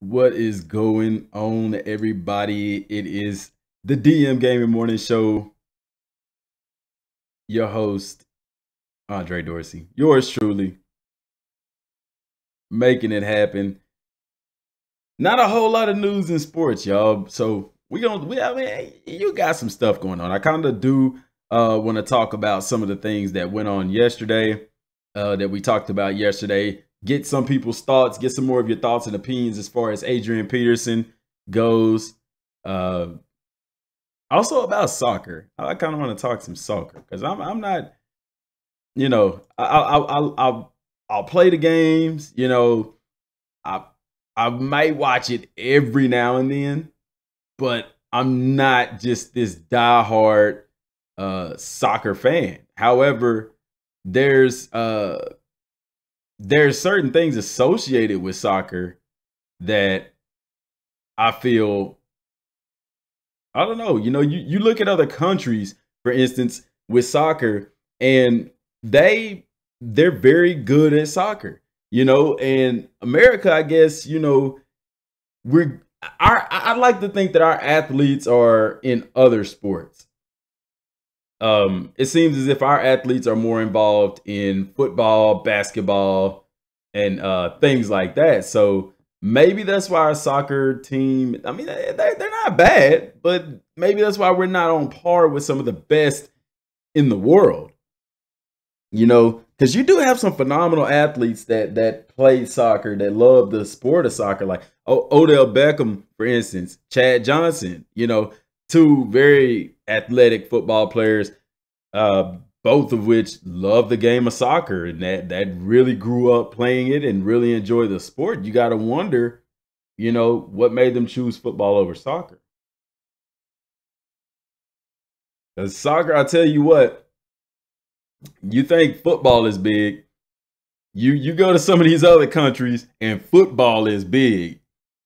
What is going on, everybody? It is the DM Gaming Morning Show. Your host, Andre Dorsey. Yours truly, making it happen. Not a whole lot of news in sports, y'all. So you got some stuff going on. I kind of do want to talk about some of the things that went on yesterday, that we talked about yesterday. Get some people's thoughts, get some more of your thoughts and opinions as far as Adrian Peterson goes. Also about soccer. I kind of want to talk some soccer because I'm not, I'll play the games. I I might watch it every now and then, but I'm not just this diehard soccer fan. However, there's certain things associated with soccer that I feel, I don't know, you look at other countries, for instance, with soccer, and they're very good at soccer, and America, I guess, I like to think that our athletes are in other sports. It seems as if our athletes are more involved in football, basketball, and things like that. So maybe that's why our soccer team, I mean, they're not bad, but maybe that's why we're not on par with some of the best in the world. Because you do have some phenomenal athletes that play soccer, that love the sport of soccer, like Odell Beckham, for instance, Chad Johnson, two very athletic football players, both of which love the game of soccer and that really grew up playing it and really enjoy the sport. You got to wonder, what made them choose football over soccer. Because soccer, I tell you what, you think football is big. You go to some of these other countries and football is big.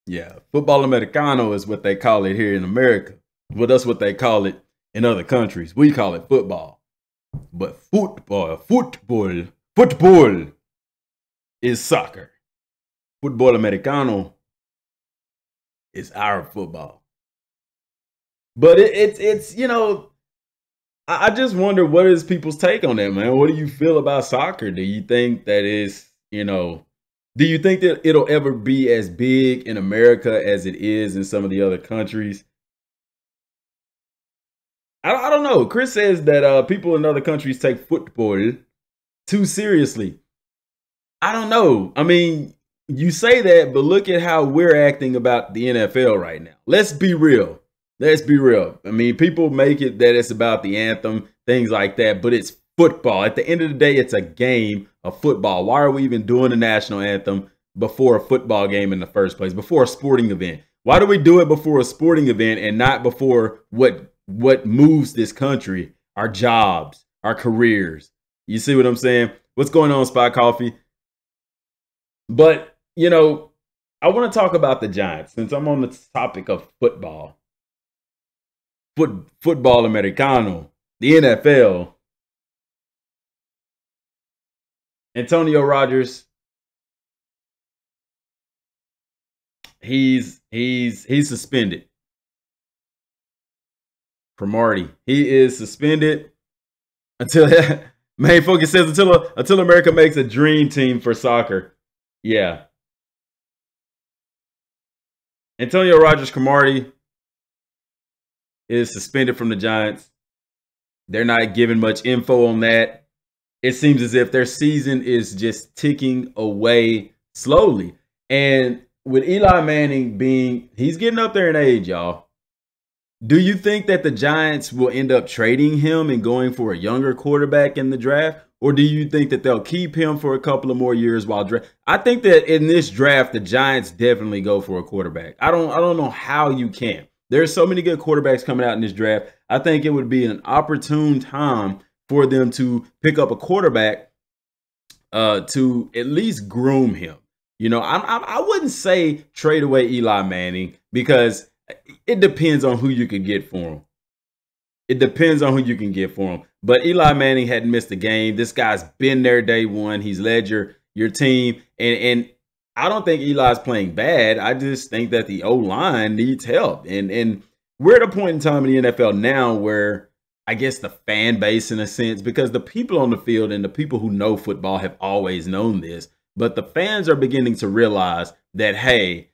Yeah, football americano is what they call it here in America. Well, that's what they call it in other countries. We call it football. But football is soccer. Football americano is our football. But it's I just wonder, what is people's take on that, man? What do you feel about soccer? Do you think that do you think that it'll ever be as big in America as it is in some of the other countries? I don't know. Chris says that people in other countries take football too seriously. I don't know. I mean, you say that, but look at how we're acting about the NFL right now. Let's be real. Let's be real. I mean, people make it that it's about the anthem, things like that, but it's football. At the end of the day, it's a game of football. Why are we even doing the national anthem before a football game in the first place, before a sporting event? Why do we do it before a sporting event and not before what moves this country, our jobs, our careers? You see what I'm saying? What's going on, Spot Coffee? But, I want to talk about the Giants since I'm on the topic of football. Football americano, the NFL. Antonio Rodgers, he's suspended. Cromartie, he is suspended until main focus says until America makes a dream team for soccer. Yeah. Antonio Rodgers Cromartie is suspended from the Giants. They're not giving much info on that. It seems as if their season is just ticking away slowly. And with Eli Manning he's getting up there in age, y'all. Do you think that the Giants will end up trading him and going for a younger quarterback in the draft? Or do you think that they'll keep him for a couple of more years while draft? I think that in this draft, the Giants definitely go for a quarterback. I don't know how you can. There's so many good quarterbacks coming out in this draft. I think it would be an opportune time for them to pick up a quarterback to at least groom him. I wouldn't say trade away Eli Manning because it depends on who you can get for him. It depends on who you can get for him. But Eli Manning hadn't missed a game. This guy's been there day one. He's led your team. And I don't think Eli's playing bad. I just think that the O-line needs help. And we're at a point in time in the NFL now where I guess the fan base, in a sense, because the people on the field and the people who know football have always known this, but the fans are beginning to realize that, hey,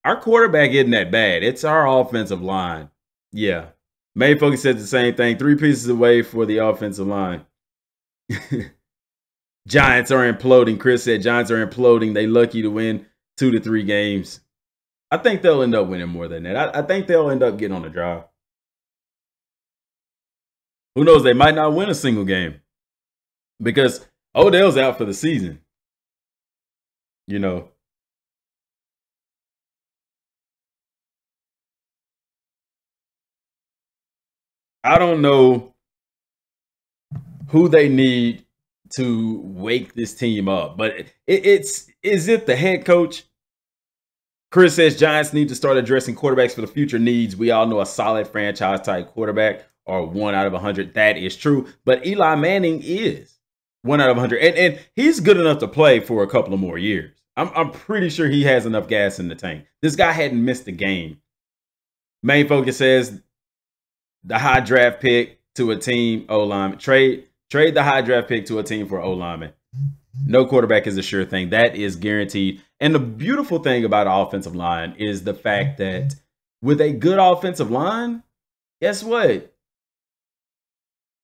our quarterback isn't that bad. It's our offensive line. Yeah. Main Focus said the same thing. 3 pieces away for the offensive line. Giants are imploding. Chris said Giants are imploding. They lucky to win 2 to 3 games. I think they'll end up winning more than that. I think they'll end up getting on the drive. Who knows? They might not win a single game because Odell's out for the season. You know. I don't know who they need to wake this team up, but is it the head coach? Chris says Giants need to start addressing quarterbacks for the future needs. We all know a solid franchise type quarterback or 1 out of 100. That is true. But Eli Manning is 1 out of 100. And he's good enough to play for a couple of more years. I'm pretty sure he has enough gas in the tank. This guy hadn't missed a game. Main Focus says the high draft pick to a team O-lineman. Trade the high draft pick to a team for O-lineman. No quarterback is a sure thing. That is guaranteed. And the beautiful thing about an offensive line is the fact that with a good offensive line, guess what?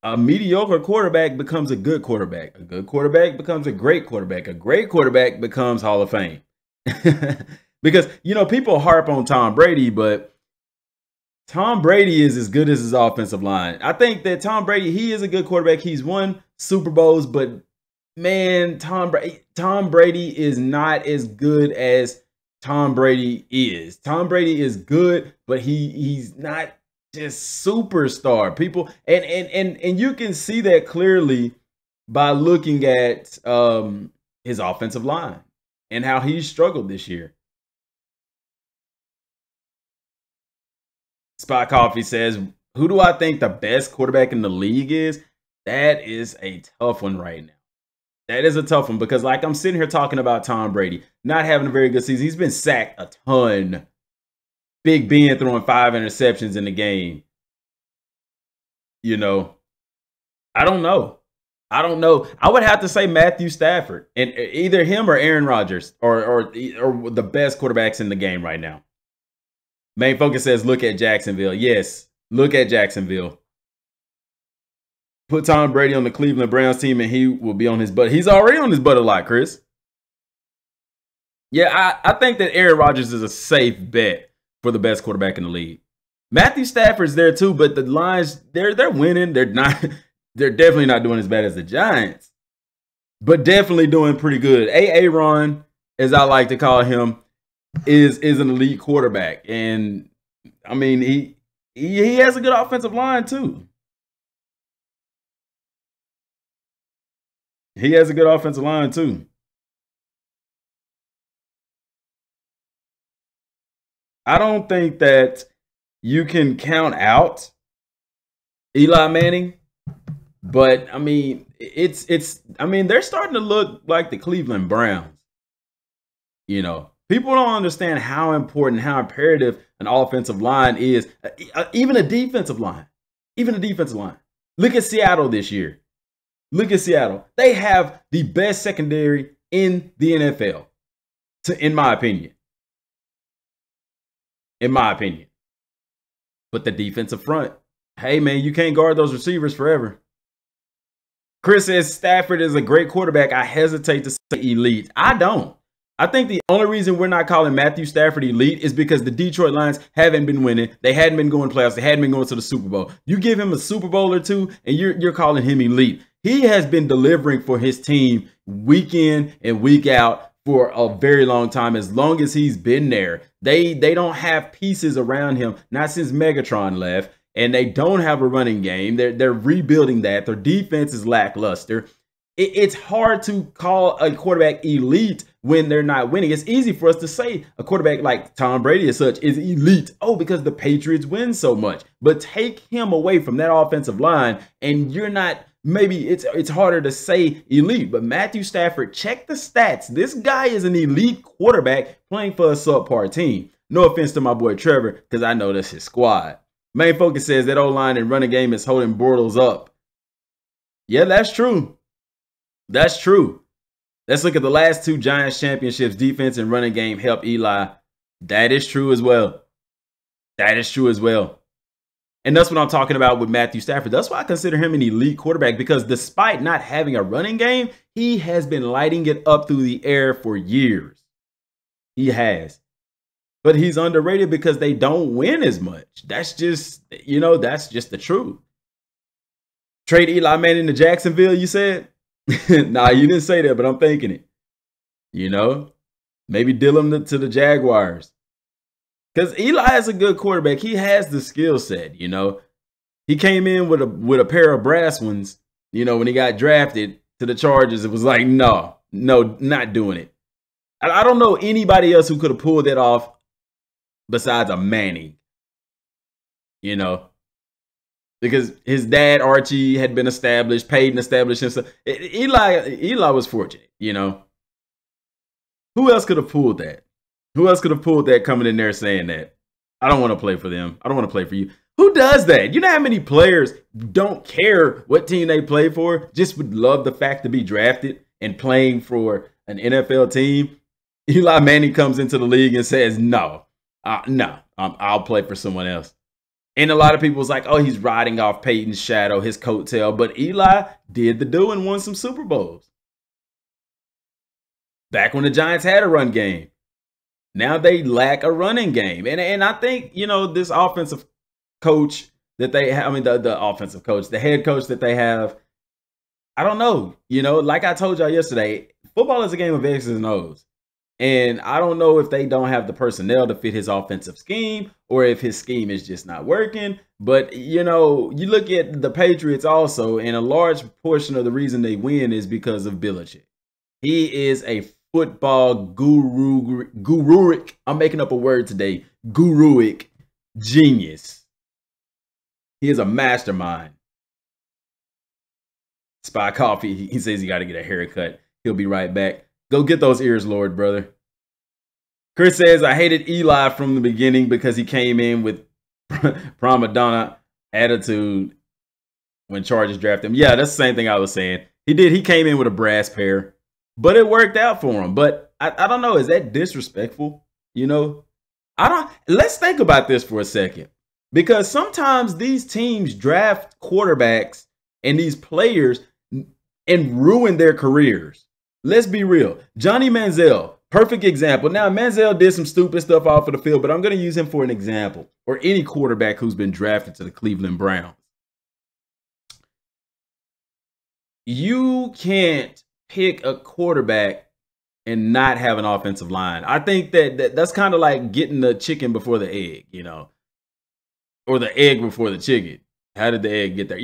A mediocre quarterback becomes a good quarterback. A good quarterback becomes a great quarterback. A great quarterback becomes Hall of Fame. Because, you know, people harp on Tom Brady, but Tom Brady is as good as his offensive line. I think that Tom Brady, he is a good quarterback. He's won Super Bowls, but man, Tom Brady is not as good as Tom Brady is. Tom Brady is good, but he's not just superstar. People and you can see that clearly by looking at his offensive line and how he's struggled this year. Spot Coffee says, who do I think the best quarterback in the league is? That is a tough one right now. That is a tough one because, like, I'm sitting here talking about Tom Brady not having a very good season. He's been sacked a ton. Big Ben throwing 5 interceptions in the game. You know, I don't know. I would have to say Matthew Stafford, and either him or Aaron Rodgers or the best quarterbacks in the game right now. Main Focus says, look at Jacksonville. Yes, look at Jacksonville. Put Tom Brady on the Cleveland Browns team and he will be on his butt. He's already on his butt a lot, Chris. Yeah, I think that Aaron Rodgers is a safe bet for the best quarterback in the league. Matthew Stafford's there too, but the Lions, they're winning. They're definitely not doing as bad as the Giants, but definitely doing pretty good. Aaron, as I like to call him, is an elite quarterback. And I mean, he has a good offensive line too. He has a good offensive line too. I don't think that you can count out Eli Manning, but I mean, they're starting to look like the Cleveland Browns. You know, people don't understand how important, how imperative an offensive line is, even a defensive line. Even a defensive line. Look at Seattle this year. Look at Seattle. They have the best secondary in the NFL, in my opinion. In my opinion. But the defensive front, hey, man, you can't guard those receivers forever. Chris says Stafford is a great quarterback. I hesitate to say elite. I don't. I think the only reason we're not calling Matthew Stafford elite is because the Detroit Lions haven't been winning. They hadn't been going playoffs. They hadn't been going to the Super Bowl. You give him a Super Bowl or two, and you're calling him elite. He has been delivering for his team week in and week out for a very long time, as long as he's been there. They don't have pieces around him, not since Megatron left, and they don't have a running game. They're rebuilding that. Their defense is lackluster. It's hard to call a quarterback elite when they're not winning. It's easy for us to say a quarterback like Tom Brady as such is elite. Oh, because the Patriots win so much. But take him away from that offensive line, and you're not maybe it's harder to say elite, but Matthew Stafford, check the stats. This guy is an elite quarterback playing for a subpar team. No offense to my boy Trevor, because I know that's his squad. Main Focus says that O-line and running game is holding Bortles up. Yeah, that's true. That's true. Let's look at the last 2 Giants championships. Defense and running game help Eli. That is true as well. That is true as well. And that's what I'm talking about with Matthew Stafford. That's why I consider him an elite quarterback, because despite not having a running game, he has been lighting it up through the air for years. He has. But he's underrated because they don't win as much. That's just, that's just the truth. Trade Eli Manning to Jacksonville, you said? Nah, you didn't say that, but I'm thinking it. Maybe deal him to the Jaguars. Because Eli is a good quarterback. He has the skill set, He came in with a pair of brass ones, when he got drafted to the Chargers. It was like, no, not doing it. I don't know anybody else who could have pulled that off besides a Manning, because his dad, Archie, had been established, paid and established himself. Eli was fortunate, Who else could have pulled that? Who else could have pulled that coming in there saying that? I don't want to play for them. I don't want to play for you. Who does that? You know how many players don't care what team they play for, just would love the fact to be drafted and playing for an NFL team? Eli Manning comes into the league and says, no, I'll play for someone else. And a lot of people was like, oh, he's riding off Peyton's shadow, his coattail. But Eli did the do and won some Super Bowls. Back when the Giants had a run game. Now they lack a running game. And I think, this offensive coach that they have, the offensive coach, the head coach that they have, I don't know. Like I told y'all yesterday, football is a game of X's and O's. And I don't know if they don't have the personnel to fit his offensive scheme or if his scheme is just not working. But, you look at the Patriots also, and a large portion of the reason they win is because of Belichick. He is a football guruic. I'm making up a word today. Guruic genius. He is a mastermind. Spy Coffee, he says he got to get a haircut. He'll be right back. Go get those ears, Lord, brother. Chris says, I hated Eli from the beginning because he came in with prima donna attitude when Chargers drafted him. Yeah, that's the same thing I was saying. He came in with a brass pair, but it worked out for him. But I don't know. Is that disrespectful? Let's think about this for a second. Because sometimes these teams draft quarterbacks and these players and ruin their careers. Let's be real. Johnny Manziel, perfect example. Now, Manziel did some stupid stuff off of the field, but I'm going to use him for an example. Or any quarterback who's been drafted to the Cleveland Browns. You can't pick a quarterback and not have an offensive line. I think that's kind of like getting the chicken before the egg, or the egg before the chicken. How did the egg get there?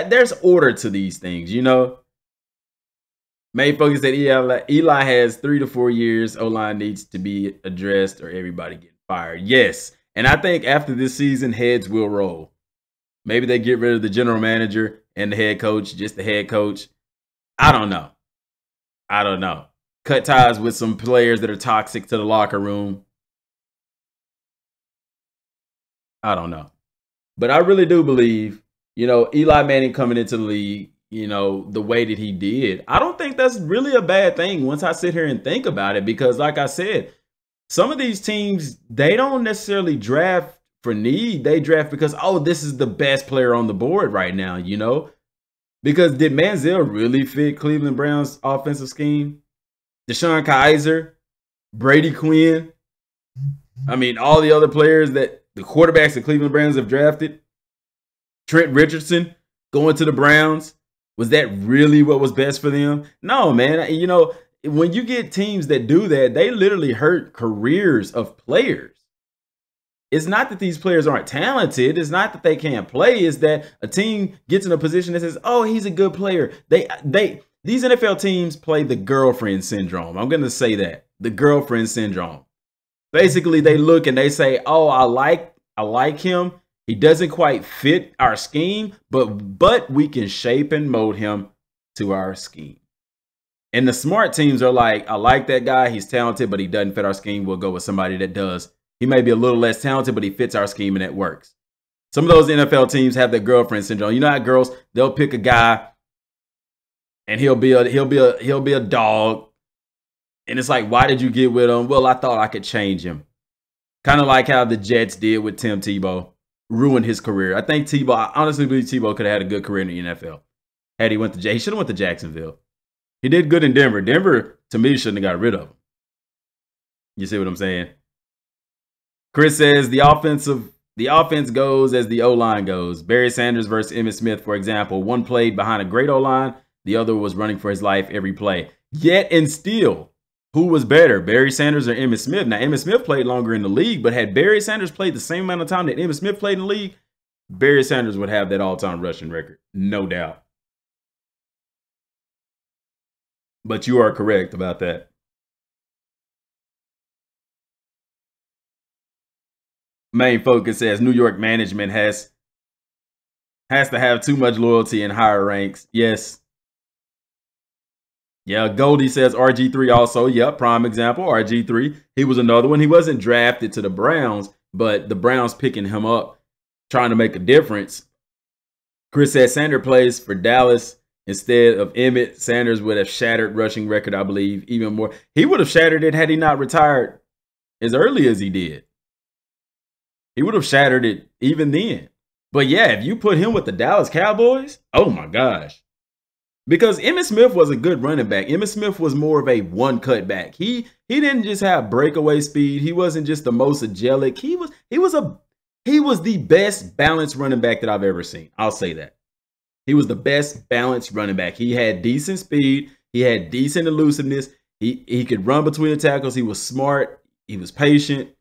There's order to these things, Main Focus said Eli has 3 to 4 years. O-line needs to be addressed or everybody getting fired. Yes. And I think after this season, heads will roll. Maybe they get rid of the general manager and the head coach, just the head coach. I don't know. Cut ties with some players that are toxic to the locker room. I don't know. But I really do believe, Eli Manning coming into the league, the way that he did, I don't think that's really a bad thing once I sit here and think about it. Because like I said, some of these teams, they don't necessarily draft for need. They draft because, oh, this is the best player on the board right now, Because did Manziel really fit Cleveland Browns offensive scheme? DeShone Kizer, Brady Quinn. All the other players that the quarterbacks the Cleveland Browns have drafted. Trent Richardson going to the Browns. Was that really what was best for them? No, man. When you get teams that do that, they literally hurt careers of players. It's not that these players aren't talented. It's not that they can't play. It's that a team gets in a position that says, oh, he's a good player. These NFL teams play the girlfriend syndrome. I'm going to say that. The girlfriend syndrome. Basically, they look and they say, oh, I like him. He doesn't quite fit our scheme, but we can shape and mold him to our scheme. And the smart teams are like, I like that guy. He's talented, but he doesn't fit our scheme. We'll go with somebody that does. He may be a little less talented, but he fits our scheme and it works. Some of those NFL teams have that girlfriend syndrome. You know how girls, they'll pick a guy and he'll be a dog. And it's like, why did you get with him? Well, I thought I could change him. Kind of like how the Jets did with Tim Tebow. Ruined his career. I think Tebow, I honestly believe Tebow could have had a good career in the NFL. Had he went to he should have went to Jacksonville. He did good in Denver. Denver, to me, shouldn't have got rid of him. You see what I'm saying? Chris says the offense goes as the O-line goes. Barry Sanders versus Emmitt Smith, for example. One played behind a great O-line. The other was running for his life every play. Yet and still, who was better, Barry Sanders or Emmitt Smith? Now, Emmitt Smith played longer in the league, but had Barry Sanders played the same amount of time that Emmitt Smith played in the league, Barry Sanders would have that all-time rushing record. No doubt. But you are correct about that. Main Focus says New York management has to have too much loyalty in higher ranks. Yes. Yeah, Goldie says RG3 also. Yep, prime example, RG3. He was another one. He wasn't drafted to the Browns, but the Browns picking him up, trying to make a difference. Chris says Sanders plays for Dallas instead of Emmitt. Sanders would have shattered rushing record, I believe, even more. He would have shattered it had he not retired as early as he did. He would have shattered it even then. But yeah, if you put him with the Dallas Cowboys, oh my gosh. Because Emmitt Smith was a good running back. Emmitt Smith was more of a one-cut back. He didn't just have breakaway speed. He wasn't just the most agilic. He was the best balanced running back that I've ever seen. I'll say that. He was the best balanced running back. He had decent speed. He had decent elusiveness. He could run between the tackles. He was smart. He was patient.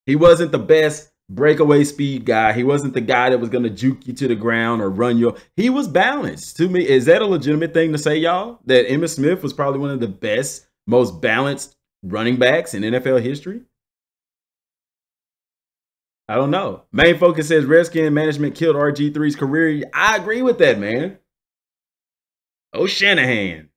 He wasn't the best breakaway speed guy. He wasn't the guy that was going to juke you to the ground or run you. He was balanced. To me, is that a legitimate thing to say, y'all? That Emmitt Smith was probably one of the best, most balanced running backs in NFL history? I don't know. Main Focus says Redskin management killed RG3's career. I agree with that, man. Oh, Shanahan.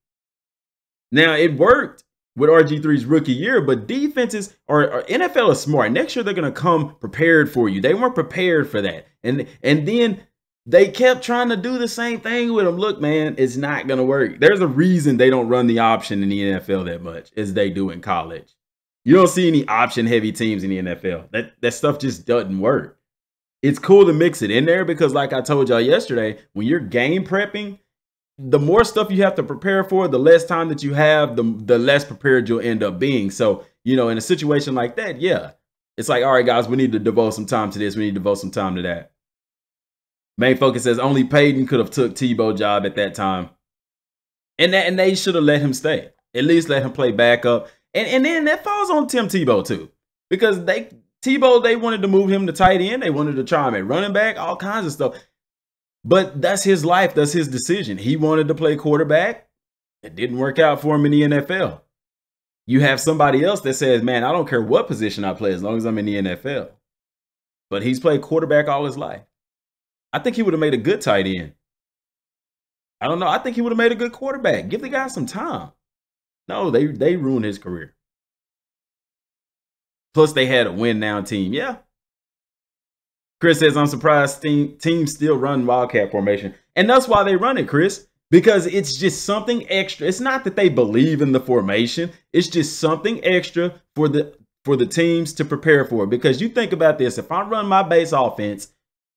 Now, it worked with RG3's rookie year, but defenses or NFL is smart. Next year, they're going to come prepared for you. They weren't prepared for that. And then they kept trying to do the same thing with them. Look, man, it's not going to work. There's a reason they don't run the option in the NFL that much as they do in college. You don't see any option-heavy teams in the NFL. That stuff just doesn't work. It's cool to mix it in there because, like I told y'all yesterday, when you're game prepping, the more stuff you have to prepare for, the less time that you have, the less prepared you'll end up being. So, you know, in a situation like that, yeah, it's like, all right, guys, we need to devote some time to this. We need to devote some time to that. Main Focus says only Peyton could have took Tebow's job at that time. And they should have let him stay. At least let him play backup. And then that falls on Tim Tebow too. Because Tebow, they wanted to move him to tight end. They wanted to try him at running back, all kinds of stuff. But that's his life. That's his decision. He wanted to play quarterback. It didn't work out for him in the NFL. You have somebody else that says, man, I don't care what position I play as long as I'm in the NFL. But he's played quarterback all his life. I think he would have made a good tight end. I don't know. I think he would have made a good quarterback. Give the guy some time. No, they ruined his career. Plus, they had a win-now team. Yeah. Chris says, I'm surprised teams still run Wildcat formation. And that's why they run it, Chris. Because it's just something extra. It's not that they believe in the formation. It's just something extra for the teams to prepare for. Because you think about this. If I run my base offense,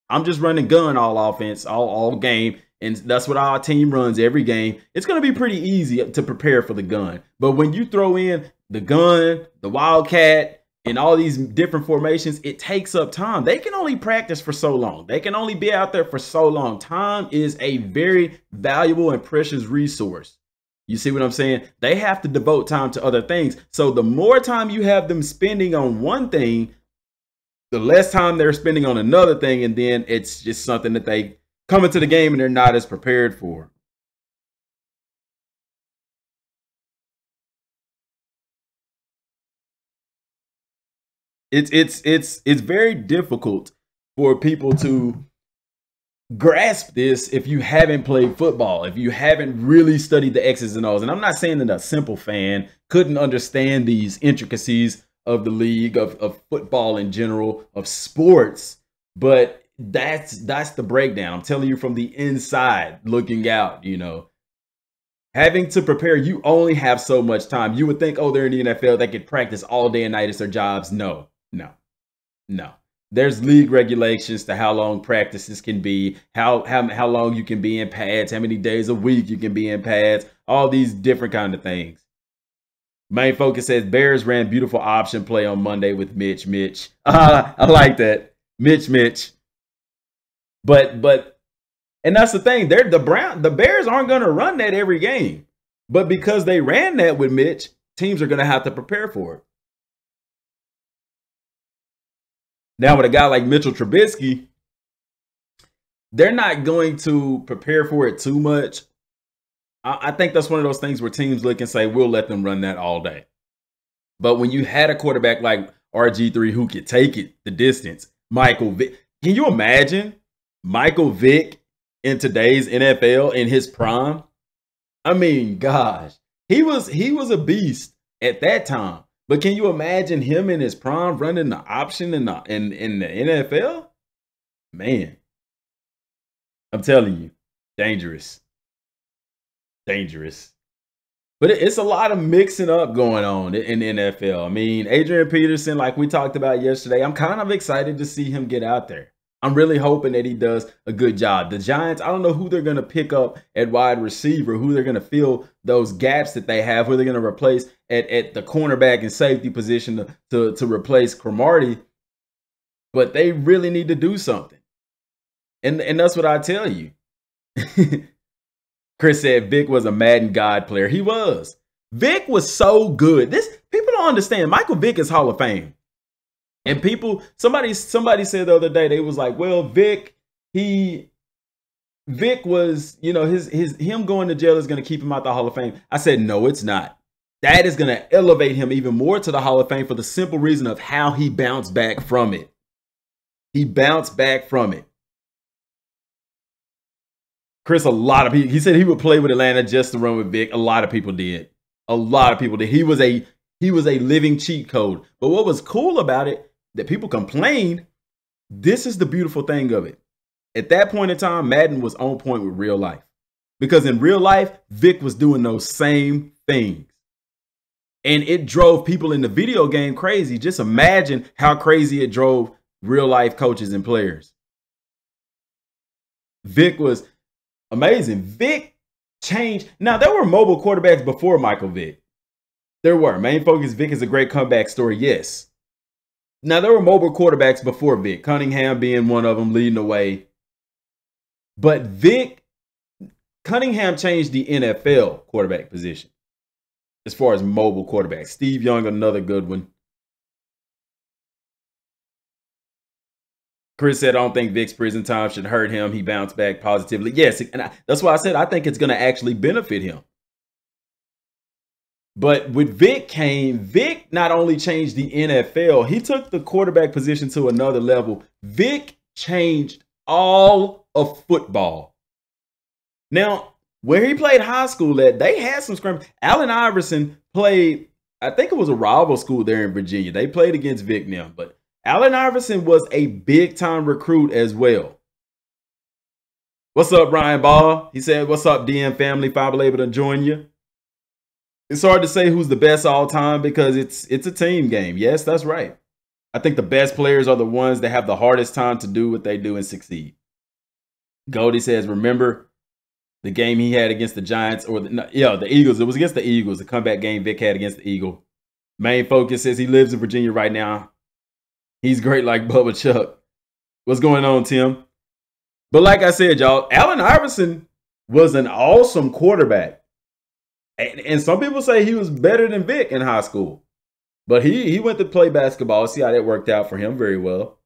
I'm just running gun all offense, all game. And that's what our team runs every game. It's going to be pretty easy to prepare for the gun. But when you throw in the gun, the Wildcat, and all these different formations, it takes up time. They can only practice for so long. They can only be out there for so long. Time is a very valuable and precious resource. You see what I'm saying? They have to devote time to other things. So the more time you have them spending on one thing, the less time they're spending on another thing. And then it's just something that they come into the game and they're not as prepared for. It's very difficult for people to grasp this if you haven't played football, if you haven't really studied the X's and O's. And I'm not saying that a simple fan couldn't understand these intricacies of the league, of football in general, of sports, but that's the breakdown. I'm telling you from the inside looking out, you know. Having to prepare, you only have so much time. You would think, oh, they're in the NFL, they could practice all day and night. It's their jobs. No. There's league regulations to how long practices can be, how long you can be in pads, how many days a week you can be in pads, all these different kind of things. Main Focus says Bears ran beautiful option play on Monday with Mitch. I like that. Mitch. But and that's the thing. The Bears aren't going to run that every game. But because they ran that with Mitch, teams are going to have to prepare for it. Now, with a guy like Mitchell Trubisky, they're not going to prepare for it too much. I think that's one of those things where teams look and say, we'll let them run that all day. But when you had a quarterback like RG3 who could take it the distance, Michael Vick, can you imagine Michael Vick in today's NFL in his prime? I mean, gosh, he was a beast at that time. But can you imagine him in his prime running the option in the NFL? Man, I'm telling you, dangerous. But it's a lot of mixing up going on in the NFL. I mean, Adrian Peterson, like we talked about yesterday, I'm kind of excited to see him get out there. I'm really hoping that he does a good job. The Giants, I don't know who they're going to pick up at wide receiver, who they're going to fill those gaps that they have, who they're going to replace at the cornerback and safety position to replace Cromartie. But they really need to do something. And that's what I tell you. Chris said Vic was a Madden God player. He was. Vic was so good. People don't understand. Michael Vick is Hall of Fame. And somebody said the other day, they was like, well, Vic was, you know, him going to jail is going to keep him out the Hall of Fame. I said, no, it's not. That is going to elevate him even more to the Hall of Fame for the simple reason of how he bounced back from it. He bounced back from it. Chris, a lot of people, he said he would play with Atlanta just to run with Vic. A lot of people did. He was a living cheat code. But what was cool about it, that people complained, this is the beautiful thing of it. At that point in time, Madden was on point with real life. Because in real life, Vic was doing those same things. And it drove people in the video game crazy. Just imagine how crazy it drove real life coaches and players. Vic was amazing. Vic changed. Now, there were mobile quarterbacks before Michael Vick. There were. Main Focus, Vic is a great comeback story, yes. Now, there were mobile quarterbacks before Vic. Cunningham being one of them, leading the way. But Cunningham changed the NFL quarterback position as far as mobile quarterbacks. Steve Young, another good one. Chris said, I don't think Vic's prison time should hurt him. He bounced back positively. Yes, and that's why I said I think it's going to actually benefit him. But with Vic not only changed the NFL, he took the quarterback position to another level. Vic changed all of football. Now, where he played high school at, they had some scrim. Allen Iverson played, I think it was a rival school there in Virginia. They played against Vic now, but Allen Iverson was a big-time recruit as well. What's up, Ryan Ball? He said, what's up, DM family? Five able to join you. It's hard to say who's the best all time because it's a team game. Yes, that's right. I think the best players are the ones that have the hardest time to do what they do and succeed. Goldie says, remember the game he had against the Giants or the Eagles. It was against the Eagles, the comeback game Vic had against the Eagle. Main Focus says he lives in Virginia right now. He's great like Bubba Chuck. What's going on, Tim? But like I said, y'all, Allen Iverson was an awesome quarterback. And some people say he was better than Vic in high school. But he went to play basketball. See how that worked out for him very well.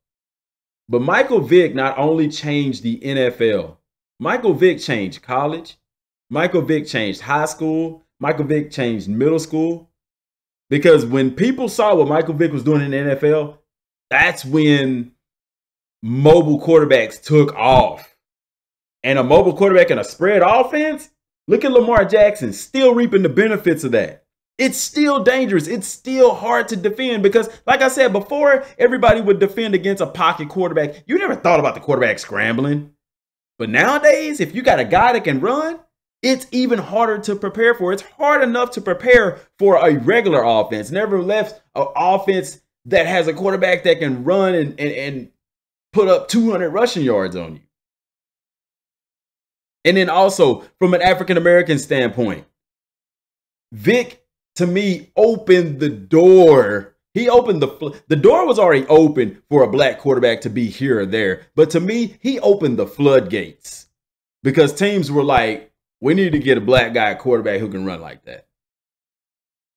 But Michael Vick not only changed the NFL. Michael Vick changed college. Michael Vick changed high school. Michael Vick changed middle school. Because when people saw what Michael Vick was doing in the NFL, that's when mobile quarterbacks took off. And a mobile quarterback in a spread offense, look at Lamar Jackson still reaping the benefits of that. It's still dangerous. It's still hard to defend because, like I said before, everybody would defend against a pocket quarterback. You never thought about the quarterback scrambling. But nowadays, if you got a guy that can run, it's even harder to prepare for. It's hard enough to prepare for a regular offense. Nevertheless, an offense that has a quarterback that can run and put up 200 rushing yards on you. And then also, from an African-American standpoint, Vic, to me, opened the door. He opened the door was already open for a black quarterback to be here or there. But to me, he opened the floodgates because teams were like, we need to get a black guy quarterback who can run like that.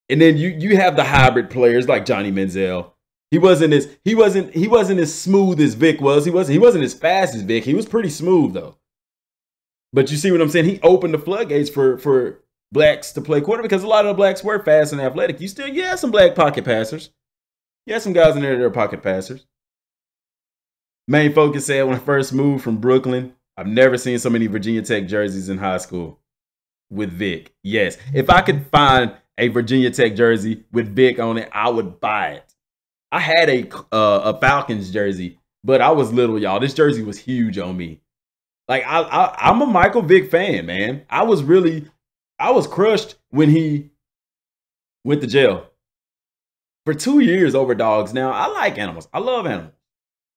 And then you have the hybrid players like Johnny Manziel. He wasn't as smooth as Vic was. He wasn't as fast as Vic. He was pretty smooth though. But you see what I'm saying? He opened the floodgates for blacks to play quarterback because a lot of the blacks were fast and athletic. You have some black pocket passers. You have some guys in there that are pocket passers. Main Focus said, when I first moved from Brooklyn, I've never seen so many Virginia Tech jerseys in high school with Vic. Yes, if I could find a Virginia Tech jersey with Vic on it, I would buy it. I had a Falcons jersey, but I was little, y'all. This jersey was huge on me. Like, I'm a Michael Vick fan, man. I was crushed when he went to jail for 2 years over dogs. Now, I like animals. I love animals,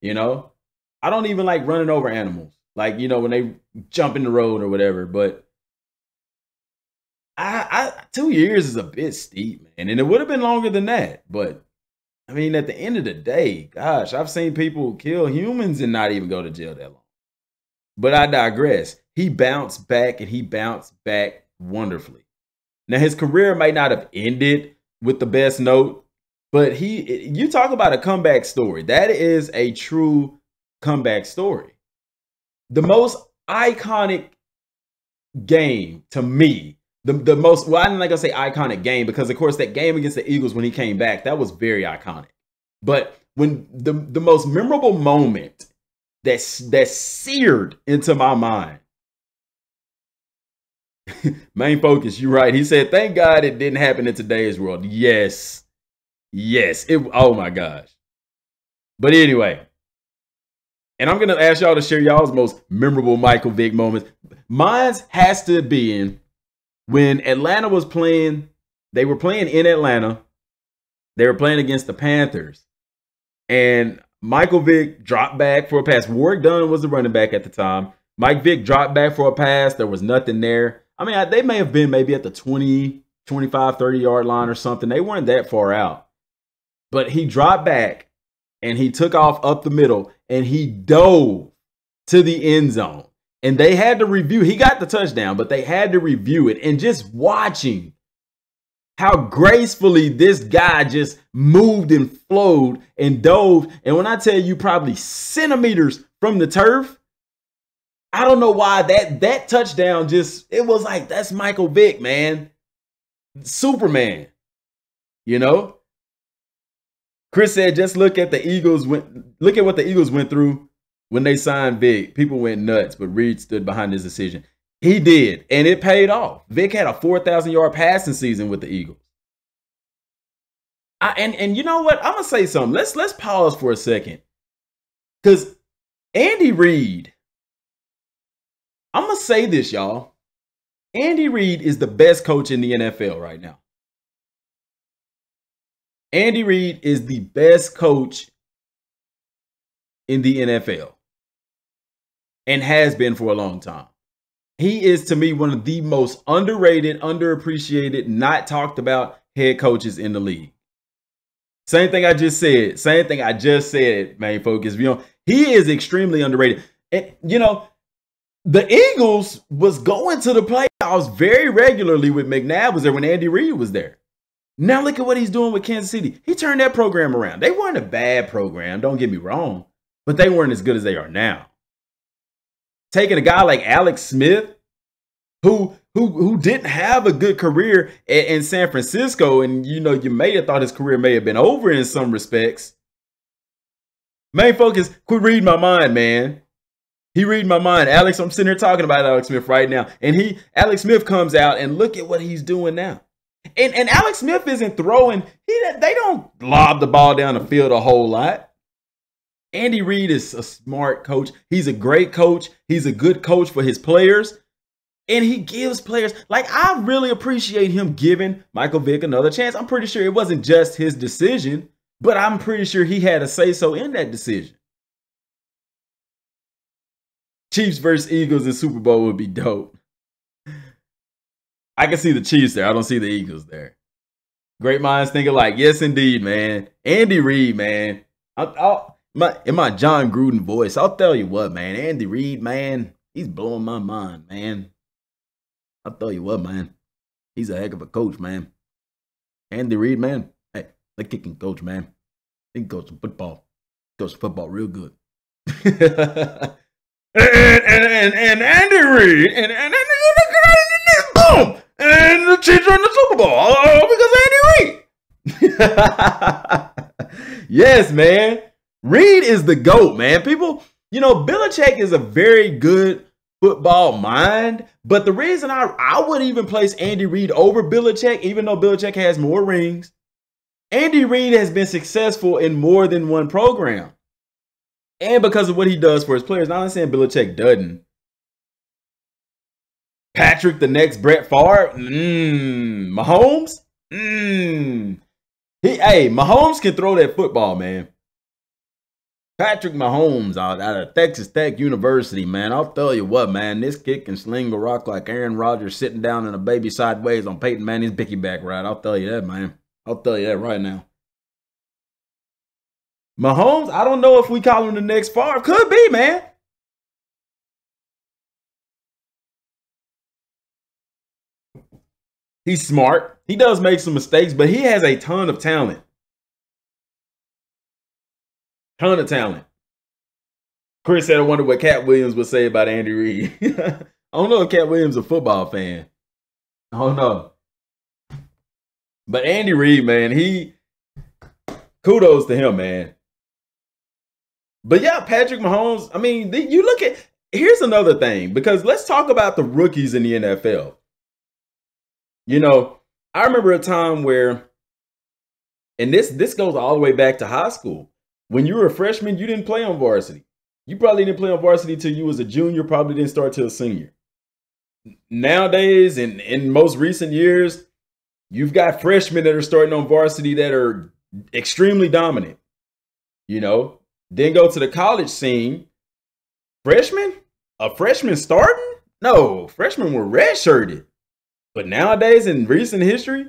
you know. I don't even like running over animals. Like, you know, when they jump in the road or whatever. But 2 years is a bit steep, man. And it would have been longer than that. But, I mean, at the end of the day, gosh, I've seen people kill humans and not even go to jail that long. But I digress. He bounced back, and he bounced back wonderfully. Now, his career might not have ended with the best note, but you talk about a comeback story. That is a true comeback story. The most iconic game to me, the most, well, I'm not going to say iconic game because, of course, that game against the Eagles when he came back, that was very iconic. But when the most memorable moment that's seared into my mind. Main Focus, you're right. He said, thank God it didn't happen in today's world. Yes. Yes. Oh my gosh. But anyway, and I'm going to ask y'all to share y'all's most memorable Michael Vick moments. Mine has to be in when Atlanta was playing. They were playing in Atlanta. They were playing against the Panthers. And Michael Vick dropped back for a pass. Warrick Dunn was the running back at the time. Mike Vick dropped back for a pass. There was nothing there. I mean, they may have been maybe at the 20, 25, 30-yard line or something. They weren't that far out. But he dropped back, and he took off up the middle, and he dove to the end zone. And they had to review. He got the touchdown, but they had to review it. And just watching how gracefully this guy just moved and flowed and dove. And when I tell you probably centimeters from the turf, I don't know why that touchdown it was like, that's Michael Vick, man. Superman, you know? Chris said, just look at what the Eagles went through when they signed Vick. People went nuts, but Reed stood behind his decision. He did, and it paid off. Vick had a 4,000-yard passing season with the Eagles. And you know what? I'm going to say something. Let's pause for a second. Because Andy Reid, I'm going to say this, y'all. Andy Reid is the best coach in the NFL right now. Andy Reid is the best coach in the NFL and has been for a long time. He is, to me, one of the most underrated, underappreciated, not talked about head coaches in the league. Same thing I just said. Same thing I just said, Main Focus. You know, he is extremely underrated. And, you know, the Eagles was going to the playoffs very regularly with McNabb was there when Andy Reid was there. Now look at what he's doing with Kansas City. He turned that program around. They weren't a bad program, don't get me wrong, but they weren't as good as they are now. Taking a guy like Alex Smith, who didn't have a good career in San Francisco, and you know, you may have thought his career may have been over in some respects. Main focus, quit reading my mind, man. He reading my mind. Alex, I'm sitting here talking about Alex Smith right now. And Alex Smith comes out and look at what he's doing now. And Alex Smith isn't throwing. They don't lob the ball down the field a whole lot. Andy Reid is a smart coach. He's a great coach. He's a good coach for his players. And he gives players, like, I really appreciate him giving Michael Vick another chance. I'm pretty sure it wasn't just his decision, but I'm pretty sure he had a say-so in that decision. Chiefs versus Eagles in Super Bowl would be dope. I can see the Chiefs there. I don't see the Eagles there. Great minds think alike. Yes, indeed, man. Andy Reid, man. In my John Gruden voice, I'll tell you what, man. Andy Reid, man, he's blowing my mind, man. I'll tell you what, man. He's a heck of a coach, man. Andy Reid, man. Hey, the kicking coach, man. He can coach some football. He coach football real good. and Andy Reid and boom, and the Chiefs are in the Super Bowl all because Andy Reid. Yes, man. Reid is the GOAT, man. People, you know, Belichick is a very good football mind, but the reason I would even place Andy Reid over Belichick, even though Belichick has more rings, Andy Reid has been successful in more than one program. And because of what he does for his players. Now, I'm saying Belichick doesn't. Patrick, the next Brett Favre. Mahomes? Hey, Mahomes can throw that football, man. Patrick Mahomes out of Texas Tech University, man. I'll tell you what, man. This kid can sling the rock like Aaron Rodgers sitting down in a baby sideways on Peyton Manning's bicky back ride. I'll tell you that, man. I'll tell you that right now. Mahomes, I don't know if we call him the next Favre. Could be, man. He's smart. He does make some mistakes, but he has a ton of talent. Ton of talent. Chris said, I wonder what Cat Williams would say about Andy Reid. I don't know if Cat Williams is a football fan. I don't know. But Andy Reid, man, kudos to him, man. But yeah, Patrick Mahomes, I mean, you look at, here's another thing, because let's talk about the rookies in the NFL. You know, I remember a time where, and this goes all the way back to high school. When you were a freshman, you didn't play on varsity. You probably didn't play on varsity till you was a junior, probably didn't start till a senior. Nowadays, in most recent years, you've got freshmen that are starting on varsity that are extremely dominant. You know, then go to the college scene. Freshmen? A freshman starting? No, freshmen were redshirted. But nowadays, in recent history,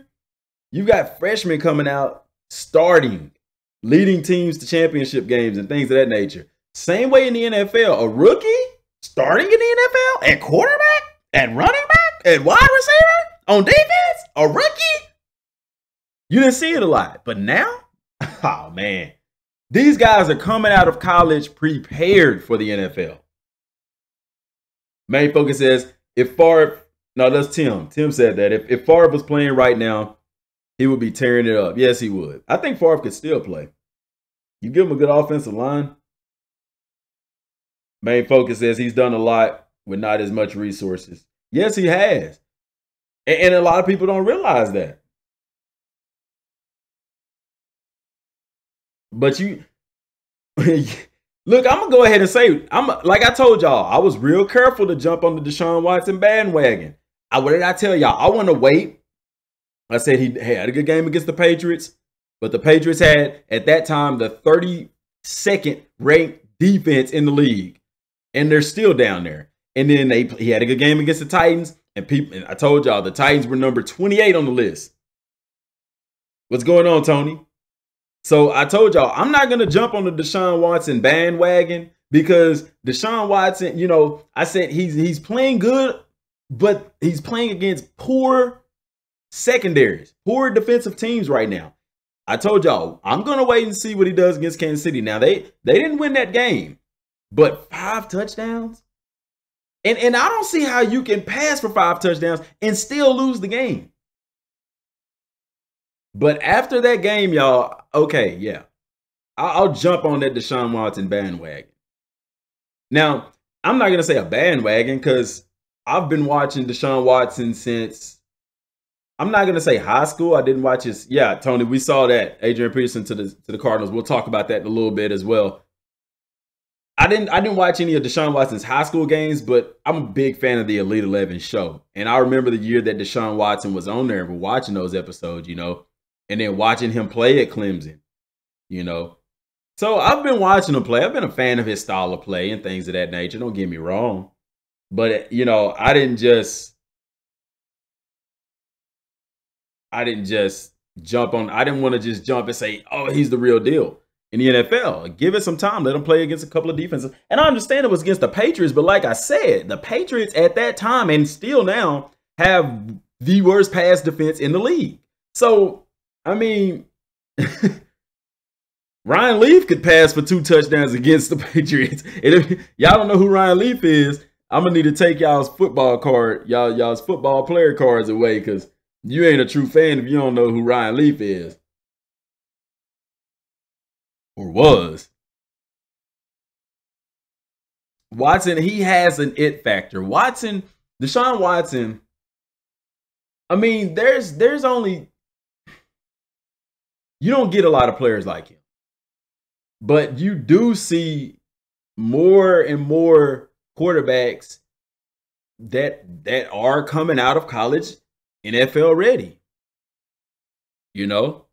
you've got freshmen coming out starting, leading teams to championship games and things of that nature. Same way in the NFL. A rookie starting in the NFL at quarterback, at running back, at wide receiver, on defense, a rookie. You didn't see it a lot. But now, oh man, these guys are coming out of college prepared for the NFL. Main focus says, if Favre, no, that's Tim. Tim said that. If Favre was playing right now, he would be tearing it up. Yes, he would. I think Favre could still play. You give him a good offensive line. Main focus says he's done a lot with not as much resources. Yes, he has. And a lot of people don't realize that. But you look, I'm gonna go ahead and say, like I told y'all, I was real careful to jump on the Deshaun Watson bandwagon. What did I tell y'all? I want to wait. I said he had a good game against the Patriots, but the Patriots had at that time the 32nd ranked defense in the league, and they're still down there. And then he had a good game against the Titans, and I told y'all the Titans were number 28 on the list. What's going on, Tony? So I told y'all, I'm not going to jump on the Deshaun Watson bandwagon because Deshaun Watson, you know, I said he's playing good, but he's playing against poor secondaries, poor defensive teams right now. I told y'all, I'm going to wait and see what he does against Kansas City. Now, they didn't win that game, but 5 touchdowns? And I don't see how you can pass for 5 touchdowns and still lose the game. But after that game, y'all, okay, yeah. I'll jump on that Deshaun Watson bandwagon. Now, I'm not going to say a bandwagon because I've been watching Deshaun Watson since, I'm not going to say high school. I didn't watch his, yeah, Tony, we saw that. Adrian Peterson to the Cardinals. We'll talk about that in a little bit as well. I didn't watch any of Deshaun Watson's high school games, but I'm a big fan of the Elite 11 show. And I remember the year that Deshaun Watson was on there and watching those episodes, you know, and then watching him play at Clemson, you know. So I've been watching him play. I've been a fan of his style of play and things of that nature. Don't get me wrong. But, you know, I didn't just jump on. I didn't want to just jump and say, oh, he's the real deal in the NFL. Give it some time. Let him play against a couple of defenses. And I understand it was against the Patriots. But like I said, the Patriots at that time and still now have the worst pass defense in the league. So, I mean, Ryan Leaf could pass for 2 touchdowns against the Patriots. And if y'all don't know who Ryan Leaf is, I'm going to need to take y'all's football card, y'all's football player cards away because you ain't a true fan if you don't know who Ryan Leaf is. Or was. Watson, he has an it factor. Deshaun Watson, I mean, there's only, you don't get a lot of players like him. But you do see more and more quarterbacks that are coming out of college NFL ready. You know,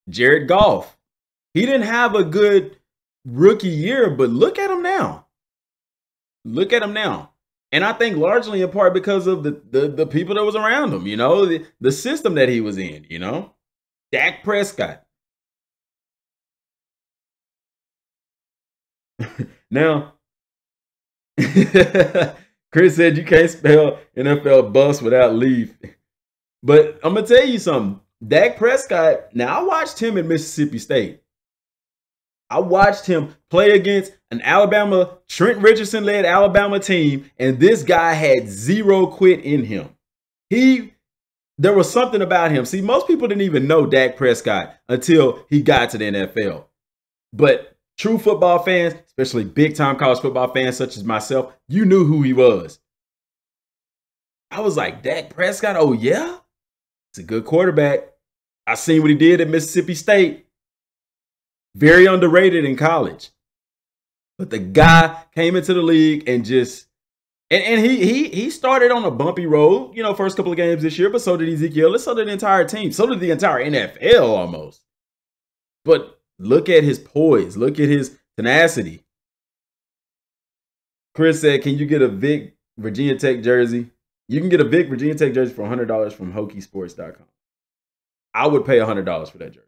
Jared Goff, he didn't have a good rookie year, but look at him now. Look at him now. And I think largely in part because of the people that was around him, you know, the system that he was in, you know. Dak Prescott. Now, Chris said you can't spell NFL bust without Leaf. But I'm going to tell you something. Dak Prescott, now I watched him in Mississippi State. I watched him play against an Alabama, Trent Richardson-led Alabama team, and this guy had zero quit in him. There was something about him. See, most people didn't even know Dak Prescott until he got to the NFL. But true football fans, especially big-time college football fans such as myself, you knew who he was. I was like, Dak Prescott, oh yeah? It's a good quarterback. I seen what he did at Mississippi State. Very underrated in college. But the guy came into the league and just, and he started on a bumpy road, you know, first couple of games this year, but so did Ezekiel, and so did the entire team. So did the entire NFL almost. But look at his poise. Look at his tenacity. Chris said, can you get a Vic Virginia Tech jersey? You can get a Vic Virginia Tech jersey for $100 from Hokiesports.com. I would pay $100 for that jersey.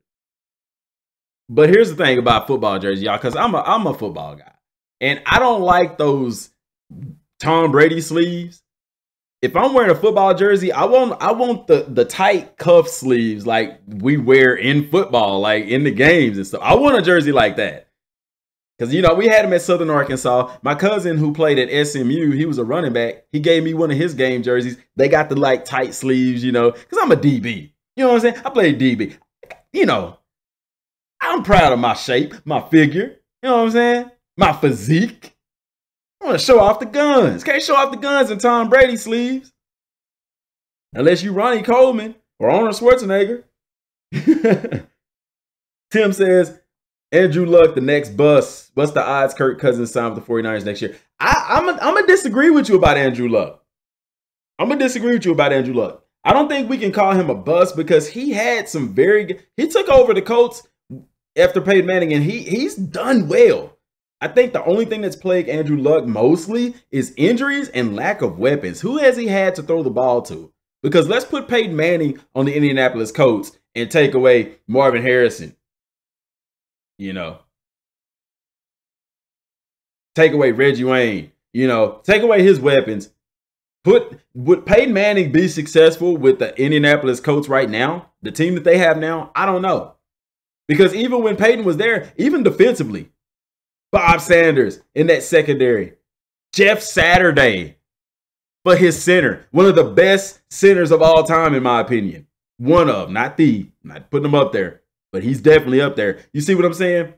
But here's the thing about football jerseys, y'all, because I'm a football guy. And I don't like those Tom Brady sleeves. If I'm wearing a football jersey, I want the tight cuff sleeves like we wear in football, like in the games and stuff. I want a jersey like that. Because, you know, we had him at Southern Arkansas. My cousin who played at SMU, he was a running back. He gave me one of his game jerseys. They got the like tight sleeves, you know, because I'm a DB. You know what I'm saying? I played DB. You know, I'm proud of my shape, my figure. You know what I'm saying? My physique. I want to show off the guns. Can't show off the guns in Tom Brady sleeves. Unless you Ronnie Coleman or Arnold Schwarzenegger. Tim says, Andrew Luck, the next bust. What's the odds Kirk Cousins sign with the 49ers next year? I'm going to disagree with you about Andrew Luck. I'm going to disagree with you about Andrew Luck. I don't think we can call him a bust because he had some he took over the Colts after Peyton Manning, and he's done well. I think the only thing that's plagued Andrew Luck mostly is injuries and lack of weapons. Who has he had to throw the ball to? Because let's put Peyton Manning on the Indianapolis Colts and take away Marvin Harrison. You know. Take away Reggie Wayne. You know, take away his weapons. Would Peyton Manning be successful with the Indianapolis Colts right now? The team that they have now? I don't know. Because even when Peyton was there, even defensively, Bob Sanders in that secondary, Jeff Saturday for his center, one of the best centers of all time, in my opinion. One of, not putting them up there, but he's definitely up there. You see what I'm saying?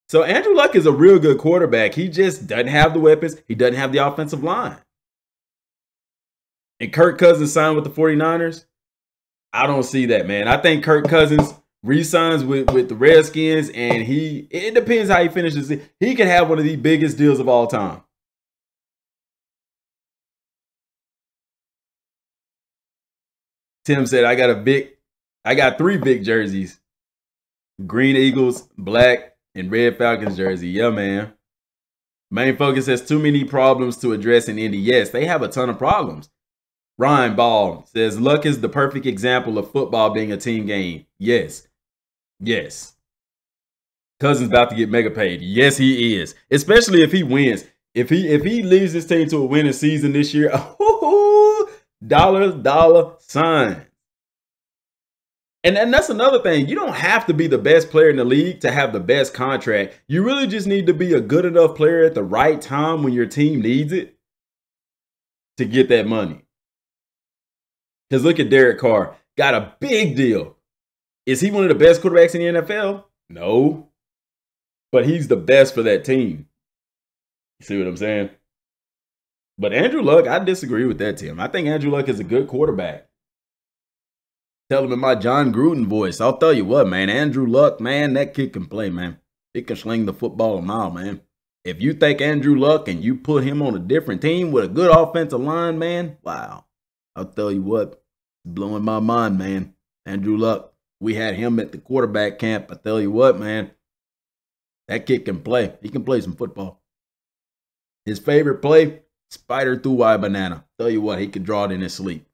So Andrew Luck is a real good quarterback. He just doesn't have the weapons. He doesn't have the offensive line. And Kirk Cousins signed with the 49ers? I don't see that, man. I think Kirk Cousins re-signs with the Redskins, and it depends how he finishes it. He could have one of the biggest deals of all time. Tim said, I got 3 big jerseys. Green Eagles, black, and red Falcons jersey. Yeah, man. Main Focus has too many problems to address in Indy. Yes, they have a ton of problems. Ryan Ball says, Luck is the perfect example of football being a team game. Yes. Yes. Cousins about to get mega paid. Yes, he is. Especially if he wins. If he leads this team to a winning season this year, dollar sign. And that's another thing. You don't have to be the best player in the league to have the best contract. You really just need to be a good enough player at the right time when your team needs it to get that money. Because look at Derek Carr. Got a big deal. Is he one of the best quarterbacks in the NFL? No. But he's the best for that team. You see what I'm saying? But Andrew Luck, I disagree with that, Tim. I think Andrew Luck is a good quarterback. Tell him in my John Gruden voice. I'll tell you what, man. Andrew Luck, man, that kid can play, man. He can sling the football a mile, man. If you take Andrew Luck and you put him on a different team with a good offensive line, man, wow. I'll tell you what, it's blowing my mind, man. Andrew Luck, we had him at the quarterback camp. I tell you what, man, that kid can play. He can play some football. His favorite play, spider through Y banana. Tell you what, he can draw it in his sleep.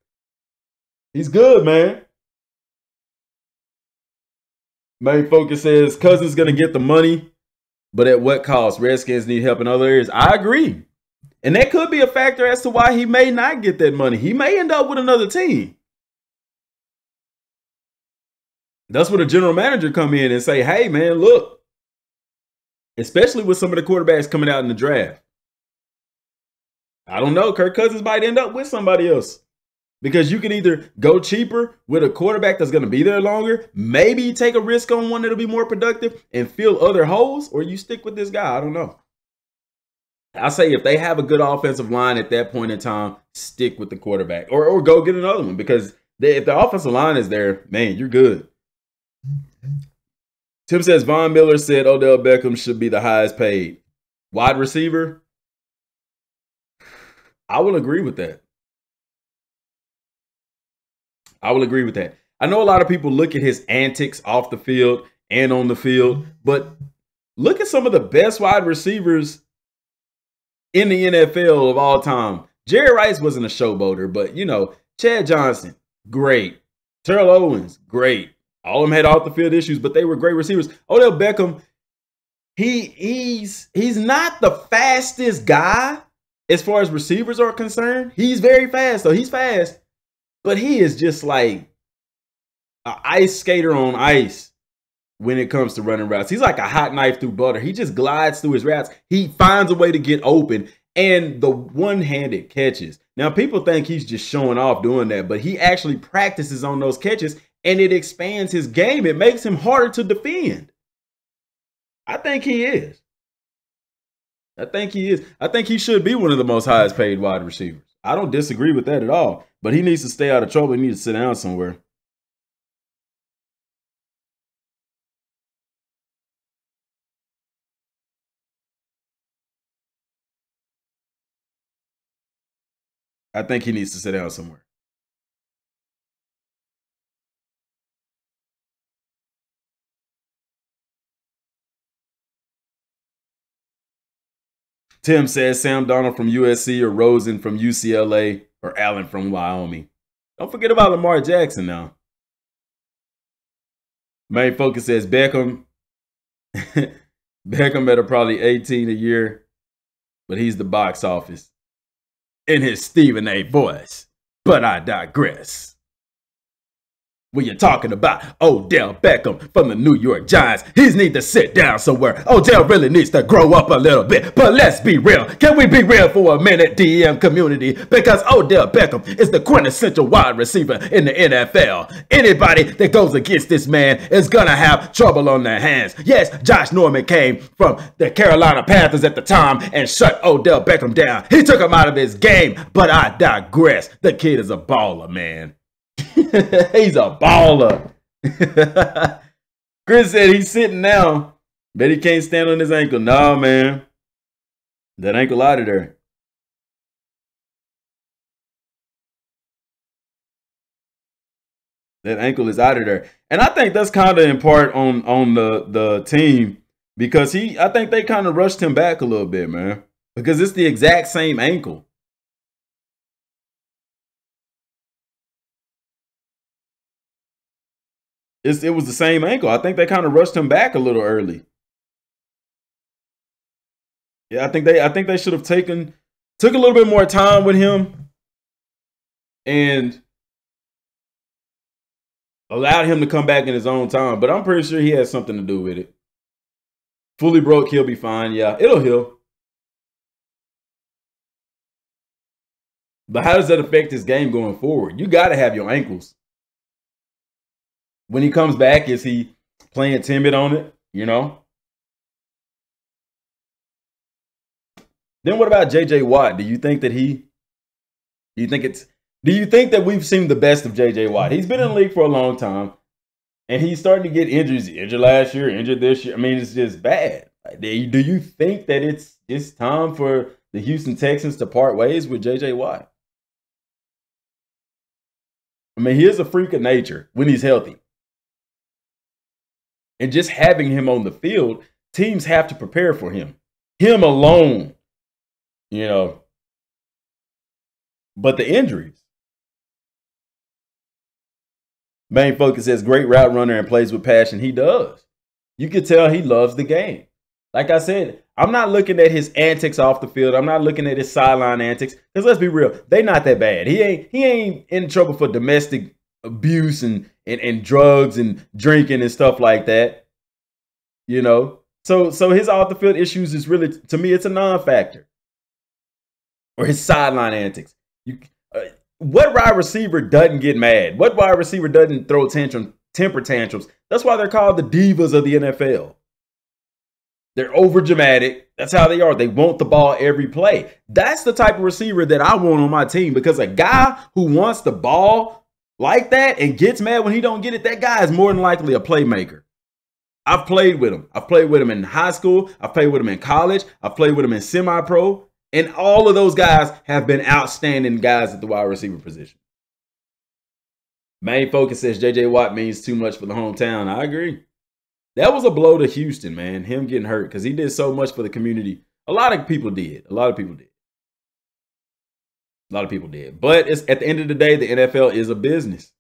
He's good, man. Main Focus says Cousins going to get the money, but at what cost? Redskins need help in other areas. I agree. And that could be a factor as to why he may not get that money. He may end up with another team. That's where the general manager come in and say, hey, man, look, especially with some of the quarterbacks coming out in the draft. I don't know. Kirk Cousins might end up with somebody else. Because you can either go cheaper with a quarterback that's going to be there longer, maybe take a risk on one that'll be more productive and fill other holes, or you stick with this guy. I don't know. I say if they have a good offensive line at that point in time, stick with the quarterback or go get another one, because if the offensive line is there, man, you're good. Tim says Von Miller said Odell Beckham should be the highest paid wide receiver. I will agree with that. I will agree with that. I know a lot of people look at his antics off the field and on the field, but look at some of the best wide receivers in the NFL of all time. Jerry Rice wasn't a showboater, but, you know, Chad Johnson, great. Terrell Owens, great. All of them had off the field issues, but they were great receivers. Odell Beckham, he's not the fastest guy as far as receivers are concerned. He's very fast, though. He's fast. But he is just like an ice skater on ice when it comes to running routes. He's like a hot knife through butter. He just glides through his routes. He finds a way to get open, and the one-handed catches. Now, people think he's just showing off doing that, but he actually practices on those catches, and it expands his game. It makes him harder to defend. I think he is. I think he is. I think he should be one of the most highest paid wide receivers. I don't disagree with that at all. But he needs to stay out of trouble. He needs to sit down somewhere. I think he needs to sit down somewhere. Tim says Sam Darnold from USC or Rosen from UCLA or Allen from Wyoming. Don't forget about Lamar Jackson now. Main Focus says Beckham. Beckham at probably 18 a year, but he's the box office. In his Stephen A. voice. But I digress. When you're talking about Odell Beckham from the New York Giants, he needs to sit down somewhere. Odell really needs to grow up a little bit. But let's be real. Can we be real for a minute, DM community? Because Odell Beckham is the quintessential wide receiver in the NFL. Anybody that goes against this man is going to have trouble on their hands. Yes, Josh Norman came from the Carolina Panthers at the time and shut Odell Beckham down. He took him out of his game, but I digress. The kid is a baller, man. He's a baller. Chris said he's sitting now, but he can't stand on his ankle. No, man. That ankle out of there. That ankle is out of there. And I think that's kind of in part on the team because I think they kind of rushed him back a little bit, man. Because it's the exact same ankle. It was the same ankle. I think they kind of rushed him back a little early. Yeah, I think they should have took a little bit more time with him and allowed him to come back in his own time. But I'm pretty sure he has something to do with it. Fully broke, he'll be fine. Yeah, it'll heal. But how does that affect his game going forward? You got to have your ankles. When he comes back, is he playing timid on it? You know? Then what about JJ Watt? Do you think that we've seen the best of JJ Watt? He's been in the league for a long time, and he's starting to get injuries. Injured last year, injured this year. I mean, it's just bad. Do you think that it's time for the Houston Texans to part ways with JJ Watt? I mean, he is a freak of nature when he's healthy. And just having him on the field, teams have to prepare for him. Him alone, you know. But the injuries. Main Focus says great route runner and plays with passion. He does. You can tell he loves the game. Like I said, I'm not looking at his antics off the field. I'm not looking at his sideline antics. Because let's be real, they not that bad. He ain't in trouble for domestic abuse and drugs and drinking and stuff like that. You know? So his off the field issues is really, to me, it's a non-factor. Or his sideline antics. What wide receiver doesn't get mad? What wide receiver doesn't throw temper tantrums? That's why they're called the divas of the NFL. They're over dramatic. That's how they are. They want the ball every play. That's the type of receiver that I want on my team, because a guy who wants the ball like that and gets mad when he don't get it, that guy is more than likely a playmaker. I've played with him. I've played with him in high school. I've played with him in college. I've played with him in semi-pro. And all of those guys have been outstanding guys at the wide receiver position. Main Focus says J.J. Watt means too much for the hometown. I agree. That was a blow to Houston, man. Him getting hurt, because he did so much for the community. A lot of people did. But it's, at the end of the day, the NFL is a business.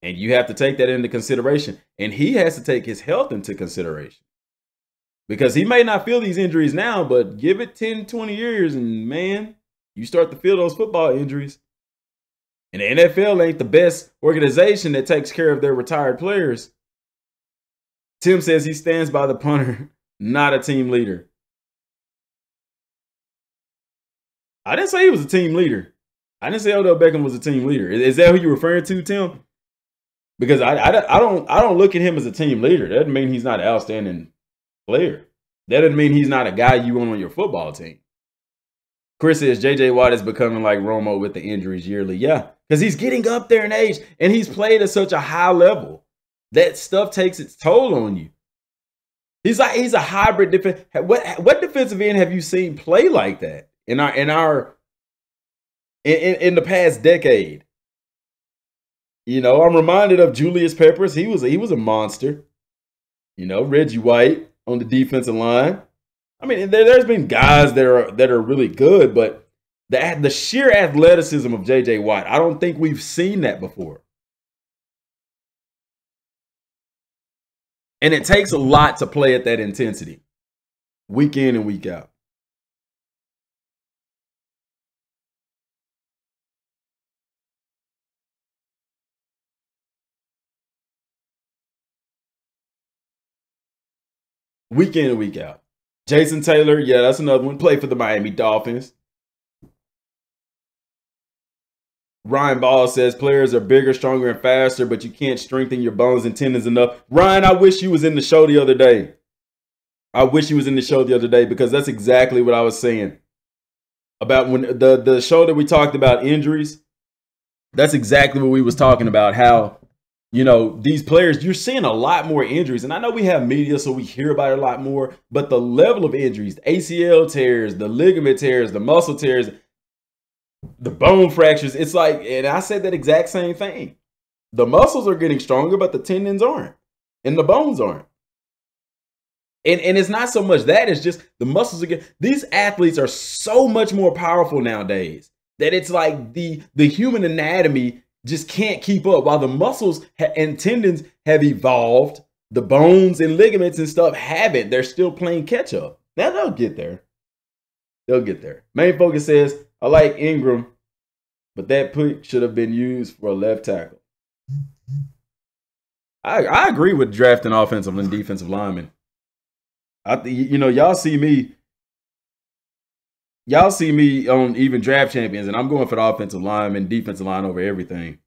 And you have to take that into consideration. And he has to take his health into consideration. Because he may not feel these injuries now, but give it 10, 20 years, and man, you start to feel those football injuries. And the NFL ain't the best organization that takes care of their retired players. Tim says he stands by the punter, not a team leader. I didn't say he was a team leader. I didn't say Odell Beckham was a team leader. Is that who you're referring to, Tim? Because I don't look at him as a team leader. That doesn't mean he's not an outstanding player. That doesn't mean he's not a guy you want on your football team. Chris says J.J. Watt is becoming like Romo with the injuries yearly. Yeah, because he's getting up there in age, and he's played at such a high level. That stuff takes its toll on you. He's a hybrid defense. What defensive end have you seen play like that in the past decade? You know, I'm reminded of Julius Peppers. He was a monster. You know, Reggie White on the defensive line. I mean, there's been guys that are really good, but the sheer athleticism of J.J. Watt, I don't think we've seen that before. And it takes a lot to play at that intensity, week in and week out. week in and week out. Jason Taylor, yeah, that's another one. Play for the Miami Dolphins. Ryan Ball says players are bigger, stronger, and faster, but you can't strengthen your bones and tendons enough. Ryan, I wish you was in the show the other day. I wish you was in the show the other day, because that's exactly what I was saying about when the show that we talked about injuries. That's exactly what we was talking about, how, you know, these players, you're seeing a lot more injuries. And I know we have media, so we hear about it a lot more, but the level of injuries, the ACL tears, the ligament tears, the muscle tears, the bone fractures, it's like, and I said that exact same thing. The muscles are getting stronger, but the tendons aren't, and the bones aren't. And it's not so much that, it's just the muscles again. These athletes are so much more powerful nowadays that it's like the human anatomy just can't keep up. While the muscles and tendons have evolved, the bones and ligaments and stuff haven't. They're still playing catch up. Now they'll get there. They'll get there. Main Focus says, I like Ingram, but that pick should have been used for a left tackle. I agree with drafting offensive and defensive linemen. You know, y'all see me on even draft champions, and I'm going for the offensive line and defensive line over everything.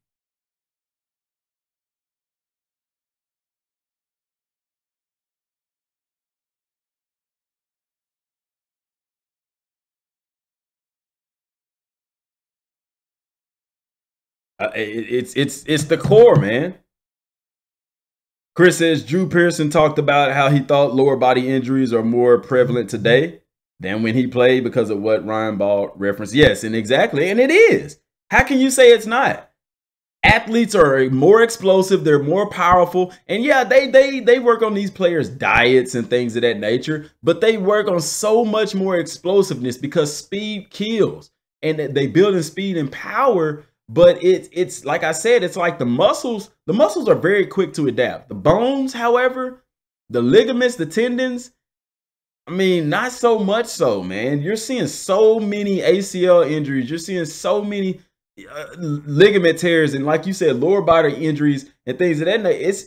It's the core, man. Chris says Drew Pearson talked about how he thought lower body injuries are more prevalent today than when he played because of what Ryan Ball referenced. Yes, and exactly, and it is. How can you say it's not? Athletes are more explosive, they're more powerful, and yeah, they work on these players' diets and things of that nature, but they work on so much more explosiveness because speed kills, and they build in speed and power. But it's like I said, it's like the muscles are very quick to adapt. The bones, however, the ligaments, the tendons, I mean, not so much so, man. You're seeing so many ACL injuries. You're seeing so many ligament tears, and like you said, lower body injuries and things of that nature.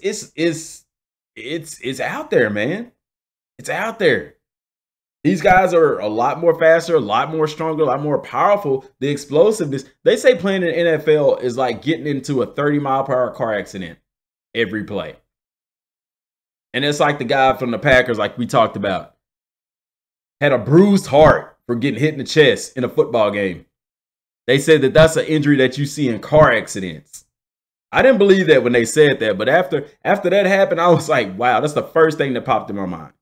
It's out there, man. It's out there. These guys are a lot more faster, a lot more stronger, a lot more powerful. The explosiveness. They say playing in the NFL is like getting into a 30-mile-per-hour car accident every play. And it's like the guy from the Packers, like we talked about, had a bruised heart for getting hit in the chest in a football game. They said that that's an injury that you see in car accidents. I didn't believe that when they said that, but after that happened, I was like, wow, that's the first thing that popped in my mind.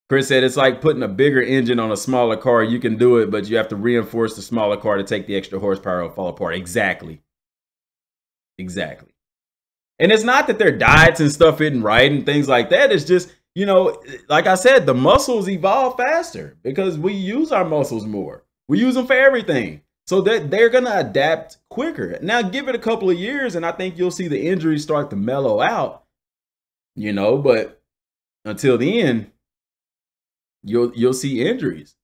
Chris said it's like putting a bigger engine on a smaller car. You can do it, but you have to reinforce the smaller car to take the extra horsepower or fall apart. Exactly. Exactly. And it's not that their diets and stuff isn't right and things like that. It's just, you know, like I said, the muscles evolve faster because we use our muscles more. We use them for everything. So that they're going to adapt quicker. Now, give it a couple of years, and I think you'll see the injuries start to mellow out, you know, but until the end, you'll see injuries.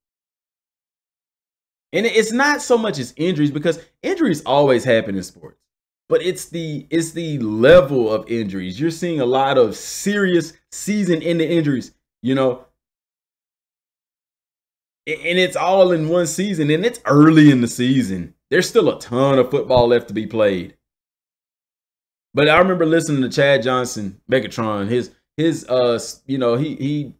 And it's not so much as injuries, because injuries always happen in sports, but it's the level of injuries. You're seeing a lot of serious season-ending injuries, you know, and it's all in one season, and it's early in the season. There's still a ton of football left to be played. But I remember listening to Chad Johnson, Megatron, his you know, he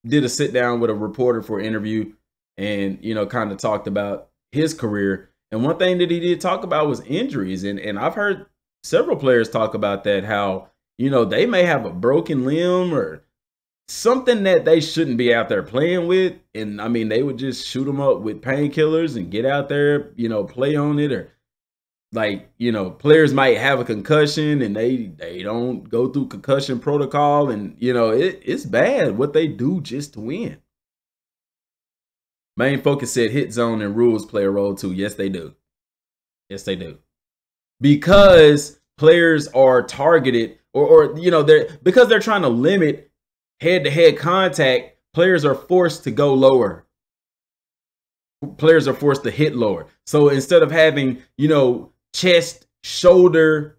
did a sit down with a reporter for an interview, and, you know, kind of talked about his career. And one thing that he did talk about was injuries. And I've heard several players talk about that, how, you know, they may have a broken limb or something that they shouldn't be out there playing with. And I mean, they would just shoot them up with painkillers and get out there, you know, play on it. Or like, you know, players might have a concussion and they don't go through concussion protocol, and, you know, it's bad what they do just to win. Main Focus said hit zone and rules play a role too. Yes, they do. Yes, they do. Because players are targeted, or you know, because they're trying to limit head-to-head contact, players are forced to go lower. Players are forced to hit lower. So instead of having, you know, chest, shoulder,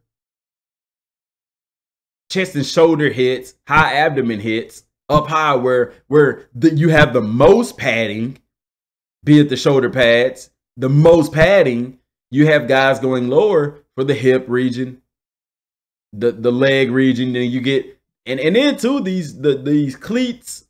chest and shoulder hits, high abdomen hits, up high where you have the most padding, be it the shoulder pads, the most padding. You have guys going lower for the hip region, the leg region. Then you get and then too these cleats.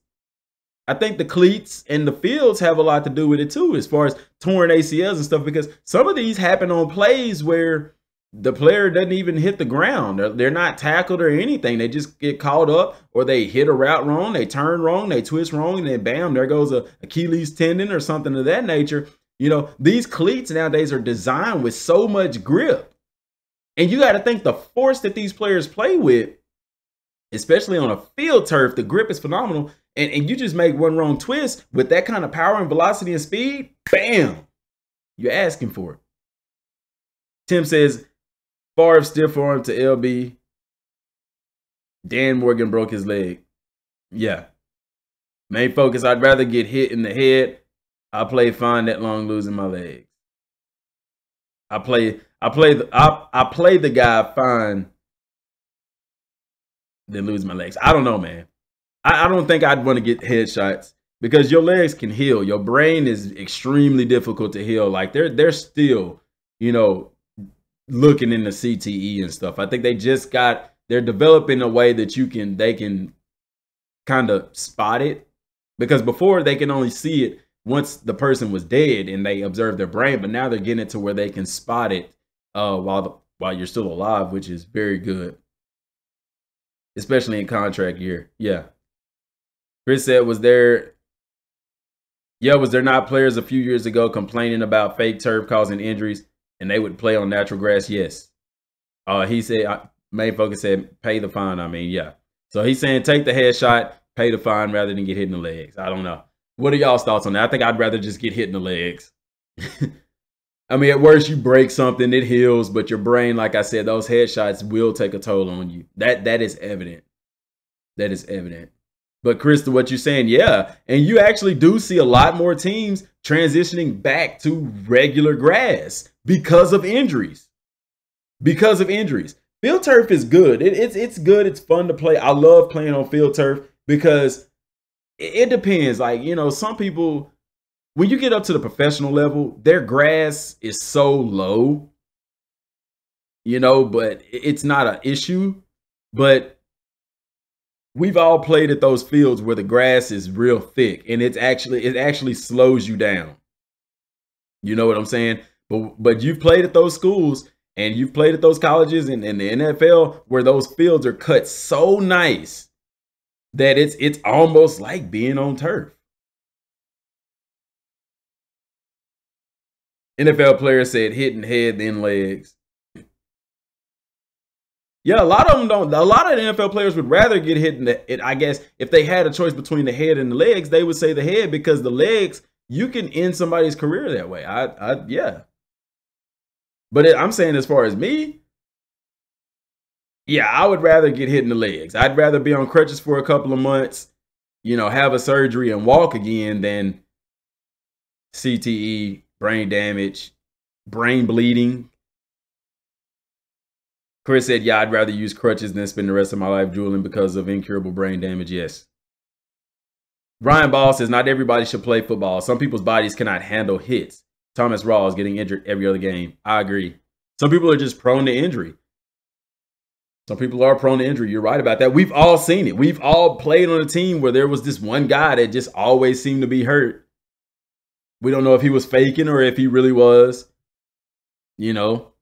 I think the cleats and the fields have a lot to do with it too, as far as torn ACLs and stuff, because some of these happen on plays where the player doesn't even hit the ground. They're not tackled or anything. They just get caught up, or they hit a route wrong, they turn wrong, they twist wrong, and then bam, there goes a Achilles tendon or something of that nature. You know, these cleats nowadays are designed with so much grip. And you got to think the force that these players play with, especially on a field turf, the grip is phenomenal. And you just make one wrong twist with that kind of power and velocity and speed, bam, you're asking for it. Tim says, Favre stiff arm to LB. Dan Morgan broke his leg. Yeah. Main focus, I'd rather get hit in the head. I play fine that long losing my legs. I play the guy fine than lose my legs. I don't know, man. I don't think I'd want to get headshots because your legs can heal. Your brain is extremely difficult to heal. Like they're still, you know, looking into CTE and stuff. I think they're developing a way that they can kind of spot it, because before they can only see it once the person was dead and they observe their brain, but now they're getting it to where they can spot it while you're still alive, which is very good, especially in contract year. Yeah. Chris said, was there not players a few years ago complaining about fake turf causing injuries and they would play on natural grass? Yes. He said, main focus said, pay the fine. I mean, yeah. So he's saying take the headshot, pay the fine rather than get hit in the legs. I don't know. What are y'all's thoughts on that? I think I'd rather just get hit in the legs. I mean, at worst, you break something, it heals, but your brain, like I said, those headshots will take a toll on you. That is evident. That is evident. But Chris, to what you're saying, yeah. And you actually do see a lot more teams transitioning back to regular grass because of injuries. Because of injuries. Field turf is good. It's good. It's fun to play. I love playing on field turf because it depends. Like, you know, some people, when you get up to the professional level, their grass is so low, you know, but it's not an issue. But we've all played at those fields where the grass is real thick and it actually slows you down. You know what I'm saying? But you've played at those schools and you've played at those colleges and in the NFL where those fields are cut so nice that it's almost like being on turf. NFL players said hitting head then legs. Yeah, a lot of them don't. A lot of the NFL players would rather get hit in the. I guess if they had a choice between the head and the legs, they would say the head, because the legs, you can end somebody's career that way. Yeah. But I'm saying, as far as me, yeah, I would rather get hit in the legs. I'd rather be on crutches for a couple of months, you know, have a surgery and walk again than CTE, brain damage, brain bleeding. Chris said, yeah, I'd rather use crutches than spend the rest of my life drooling because of incurable brain damage. Yes. Ryan Ball says, not everybody should play football. Some people's bodies cannot handle hits. Thomas Rawls getting injured every other game. I agree. Some people are just prone to injury. Some people are prone to injury. You're right about that. We've all seen it. We've all played on a team where there was this one guy that just always seemed to be hurt. We don't know if he was faking or if he really was. You know,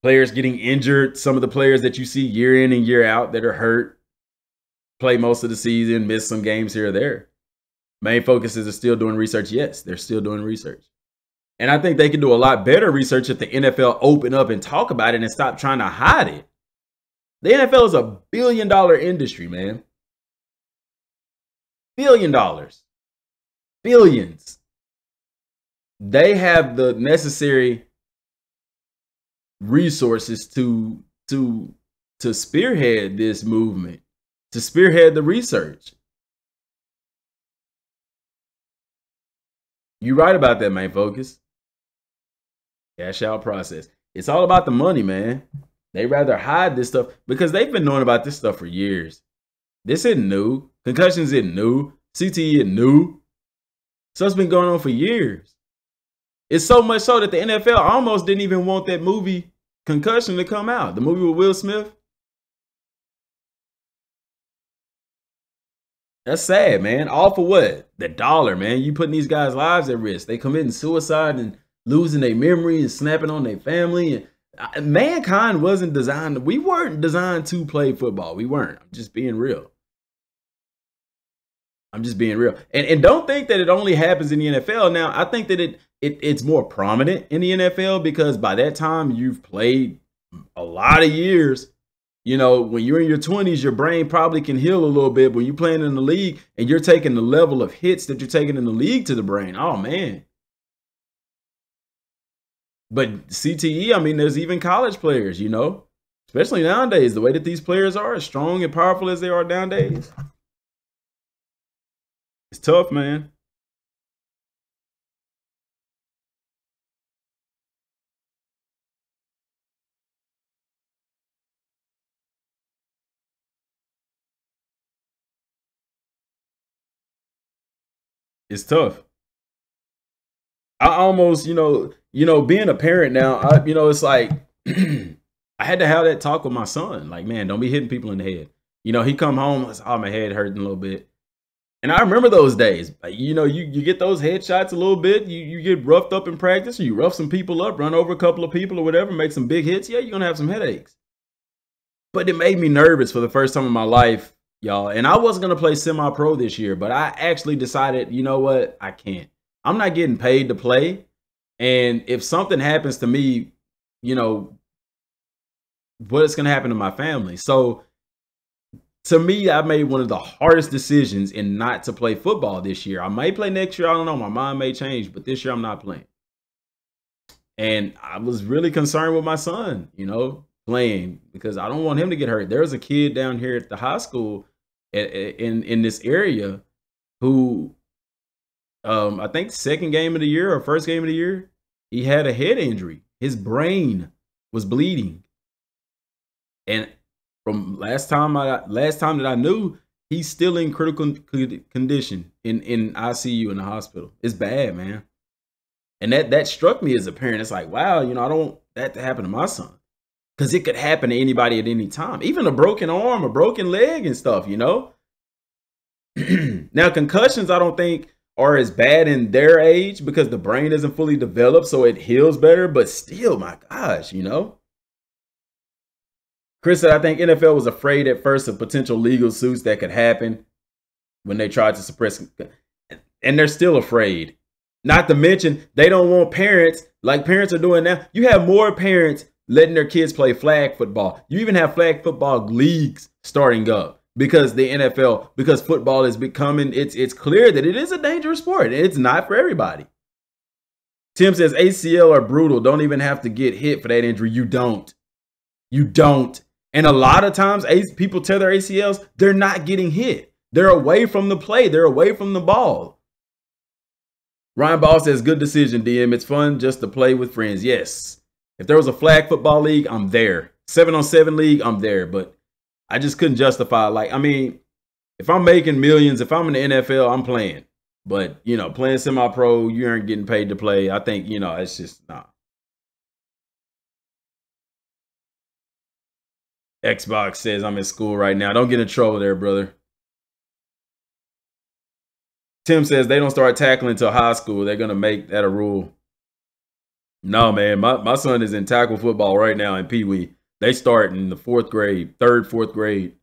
players getting injured. Some of the players that you see year in and year out that are hurt, play most of the season, miss some games here or there. Main focus is still doing research. Yes, they're still doing research. And I think they can do a lot better research if the NFL open up and talk about it and stop trying to hide it. The NFL is a $1 billion industry, man. $1 billion. Billions. They have the necessary resources to spearhead this movement, to spearhead the research. You're right about that, main focus. Cash out process. It's all about the money, man. They rather hide this stuff because they've been knowing about this stuff for years. This isn't new. Concussions isn't new. CTE isn't new. So it's been going on for years. It's so much so that the NFL almost didn't even want that movie Concussion to come out. The movie with Will Smith. That's sad, man. All for what? The dollar, man. You putting these guys' lives at risk. They committing suicide and losing their memory and snapping on their family. And mankind wasn't designed. We weren't designed to play football. We weren't. I'm just being real. I'm just being real. And don't think that it only happens in the NFL. Now, I think that it's more prominent in the NFL because by that time you've played a lot of years. You know, when you're in your 20s, your brain probably can heal a little bit. But when you're playing in the league and you're taking the level of hits that you're taking in the league to the brain, oh, man. But CTE, I mean, there's even college players, you know, especially nowadays, the way that these players are, as strong and powerful as they are nowadays. It's tough, man. It's tough. I almost, being a parent now, it's like I had to have that talk with my son. Like, man, don't be hitting people in the head. You know, he come home, oh, my head hurting a little bit. And I remember those days. You know, you get those headshots a little bit. You get roughed up in practice, or you rough some people up, run over a couple of people or whatever, make some big hits. Yeah, you're going to have some headaches. But it made me nervous for the first time in my life, y'all. And I wasn't going to play semi-pro this year, but I actually decided, you know what? I can't. I'm not getting paid to play. And if something happens to me, you know, what's going to happen to my family? So to me, I made one of the hardest decisions in not to play football this year. I may play next year. I don't know. My mind may change, but this year I'm not playing. And I was really concerned with my son, you know, playing because I don't want him to get hurt. There was a kid down here at the high school in this area who, I think second game of the year or first game of the year, he had a head injury. His brain was bleeding. And from last time that I knew, he's still in critical condition in ICU in the hospital. It's bad, man. And that struck me as a parent. It's like, wow, you know, I don't want that to happen to my son. Because it could happen to anybody at any time. Even a broken arm, a broken leg and stuff, you know? Now, concussions, I don't think are as bad in their age because the brain isn't fully developed, so it heals better. But still, my gosh, you know? Chris said, I think NFL was afraid at first of potential legal suits that could happen when they tried to suppress. And they're still afraid. Not to mention, they don't want parents, like parents are doing now. You have more parents letting their kids play flag football. You even have flag football leagues starting up because the NFL, because football is becoming, it's clear that it is a dangerous sport. It's not for everybody. Tim says ACL are brutal. Don't even have to get hit for that injury. You don't. You don't. And a lot of times people tear their ACLs, they're not getting hit. They're away from the play. They're away from the ball. Ryan Ball says, good decision, DM. It's fun just to play with friends. Yes. If there was a flag football league, I'm there. 7-on-7 league, I'm there. But I just couldn't justify. Like, I mean, if I'm making millions, if I'm in the NFL, I'm playing. But, you know, playing semi-pro, you aren't getting paid to play. I think, you know, it's just, nah. Xbox says I'm in school right now. Don't get in trouble there, brother. Tim says they don't start tackling until high school. They're going to make that a rule. No, man. My son is in tackle football right now in Pee Wee. They start in the fourth grade, fourth grade.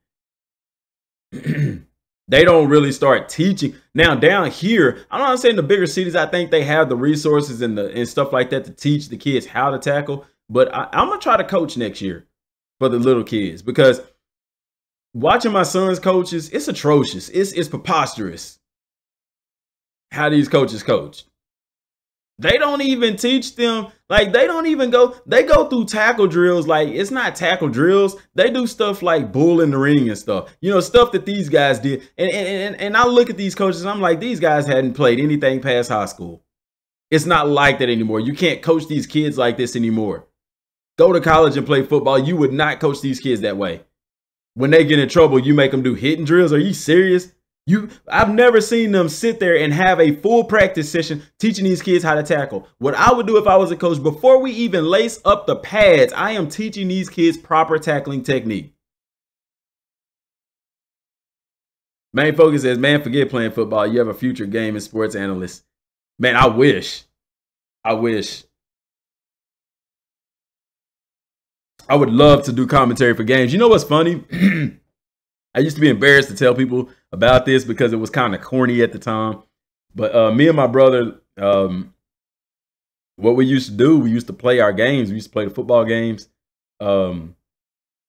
They don't really start teaching. Now, down here, I'm not saying the bigger cities, I think they have the resources and stuff like that to teach the kids how to tackle. But I'm going to try to coach next year for the little kids because watching my son's coaches, it's atrocious. It's preposterous how these coaches coach. They don't even teach them. Like, they don't even go. They go through tackle drills. Like, it's not tackle drills. They do stuff like bull in the ring and stuff. You know, stuff that these guys did. And I look at these coaches. I'm like, these guys hadn't played anything past high school. It's not like that anymore. You can't coach these kids like this anymore. Go to college and play football. You would not coach these kids that way. When they get in trouble, you make them do hitting drills. Are you serious? I've never seen them sit there and have a full practice session teaching these kids how to tackle. What I would do if I was a coach, before we even lace up the pads, I am teaching these kids proper tackling technique. Main Focus says, man, forget playing football. You have a future game and sports analyst. Man, I wish. I wish. I would love to do commentary for games. You know what's funny? I used to be embarrassed to tell people about this because it was kind of corny at the time. But me and my brother, what we used to do, we used to play our games. We used to play the football games.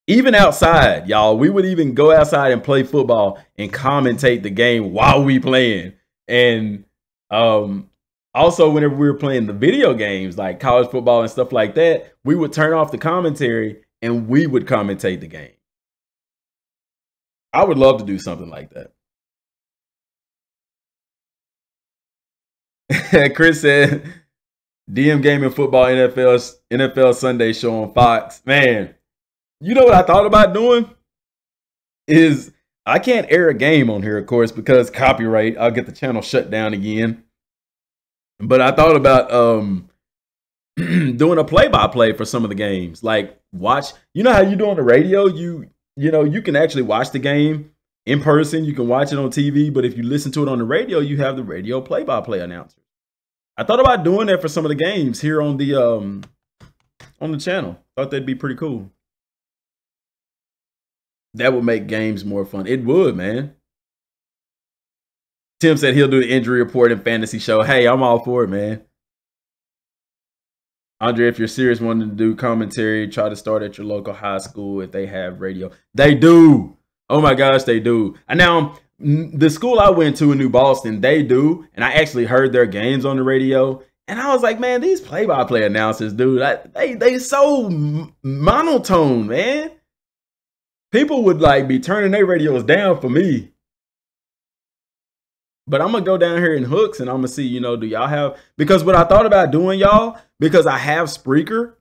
Even outside, y'all, we would even go outside and play football and commentate the game while we playing. And also, whenever we were playing the video games, like college football and stuff like that, we would turn off the commentary and we would commentate the game. I would love to do something like that. Chris said, DM Gaming Football NFL Sunday show on Fox. Man, you know what I thought about doing? Is I can't air a game on here, of course, because copyright. I'll get the channel shut down again. But I thought about doing a play-by-play for some of the games. Like watch, you know how you do on the radio? You know, you can actually watch the game in person. You can watch it on TV. But if you listen to it on the radio, you have the radio play-by-play announcer. I thought about doing that for some of the games here on the channel. Thought that'd be pretty cool. That would make games more fun. It would, man. Tim said he'll do the injury report and fantasy show. Hey, I'm all for it, man. Andre, if you're serious wanting to do commentary, try to start at your local high school if they have radio. They do. Oh my gosh, they do. And now, the school I went to in New Boston, they do. And I actually heard their games on the radio. And I was like, man, these play-by-play announcers, dude, they so monotone, man. People would like be turning their radios down for me. But I'm going to go down here in Hooks and I'm going to see, you know, do y'all have, because what I thought about doing, y'all, because I have Spreaker,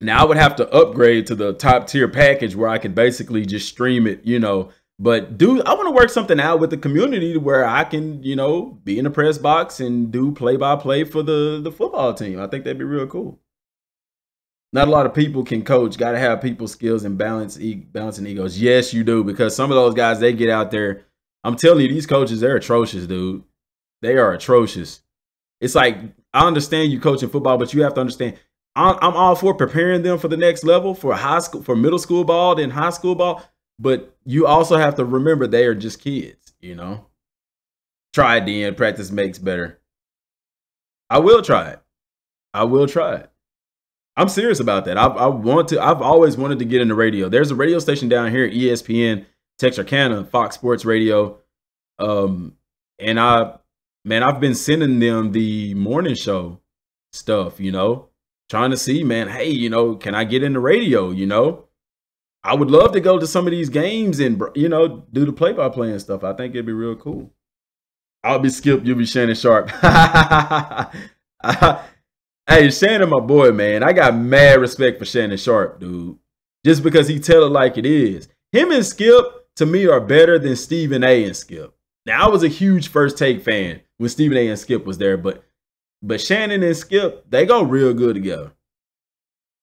now I would have to upgrade to the top tier package where I could basically just stream it, you know. But I want to work something out with the community where I can, you know, be in the press box and do play-by-play for the football team. I think that'd be real cool. Not a lot of people can coach. Got to have people skills and balancing egos. Yes, you do, because some of those guys, they get out there. I'm telling you, these coaches, they're atrocious, dude. They are atrocious. It's like, I understand you coaching football, but you have to understand, I'm all for preparing them for the next level, for high school, for middle school ball, then high school ball. But you also have to remember they are just kids, you know. Try it, then. Practice makes better. I will try it. I will try it. I'm serious about that. I've always wanted to get in the radio. There's a radio station down here, ESPN, Texarkana, Fox Sports Radio. And I've been sending them the morning show stuff, you know, trying to see, man, hey, you know, can I get in the radio, you know? I would love to go to some of these games and, you know, do the play-by-play and stuff. I think it'd be real cool. I'll be Skip, you'll be Shannon Sharp. Hey, Shannon, my boy, man. I got mad respect for Shannon Sharp, dude. Just because he tell it like it is. Him and Skip, to me, are better than Stephen A. and Skip. Now, I was a huge First Take fan when Stephen A. and Skip was there, but Shannon and Skip, they go real good together.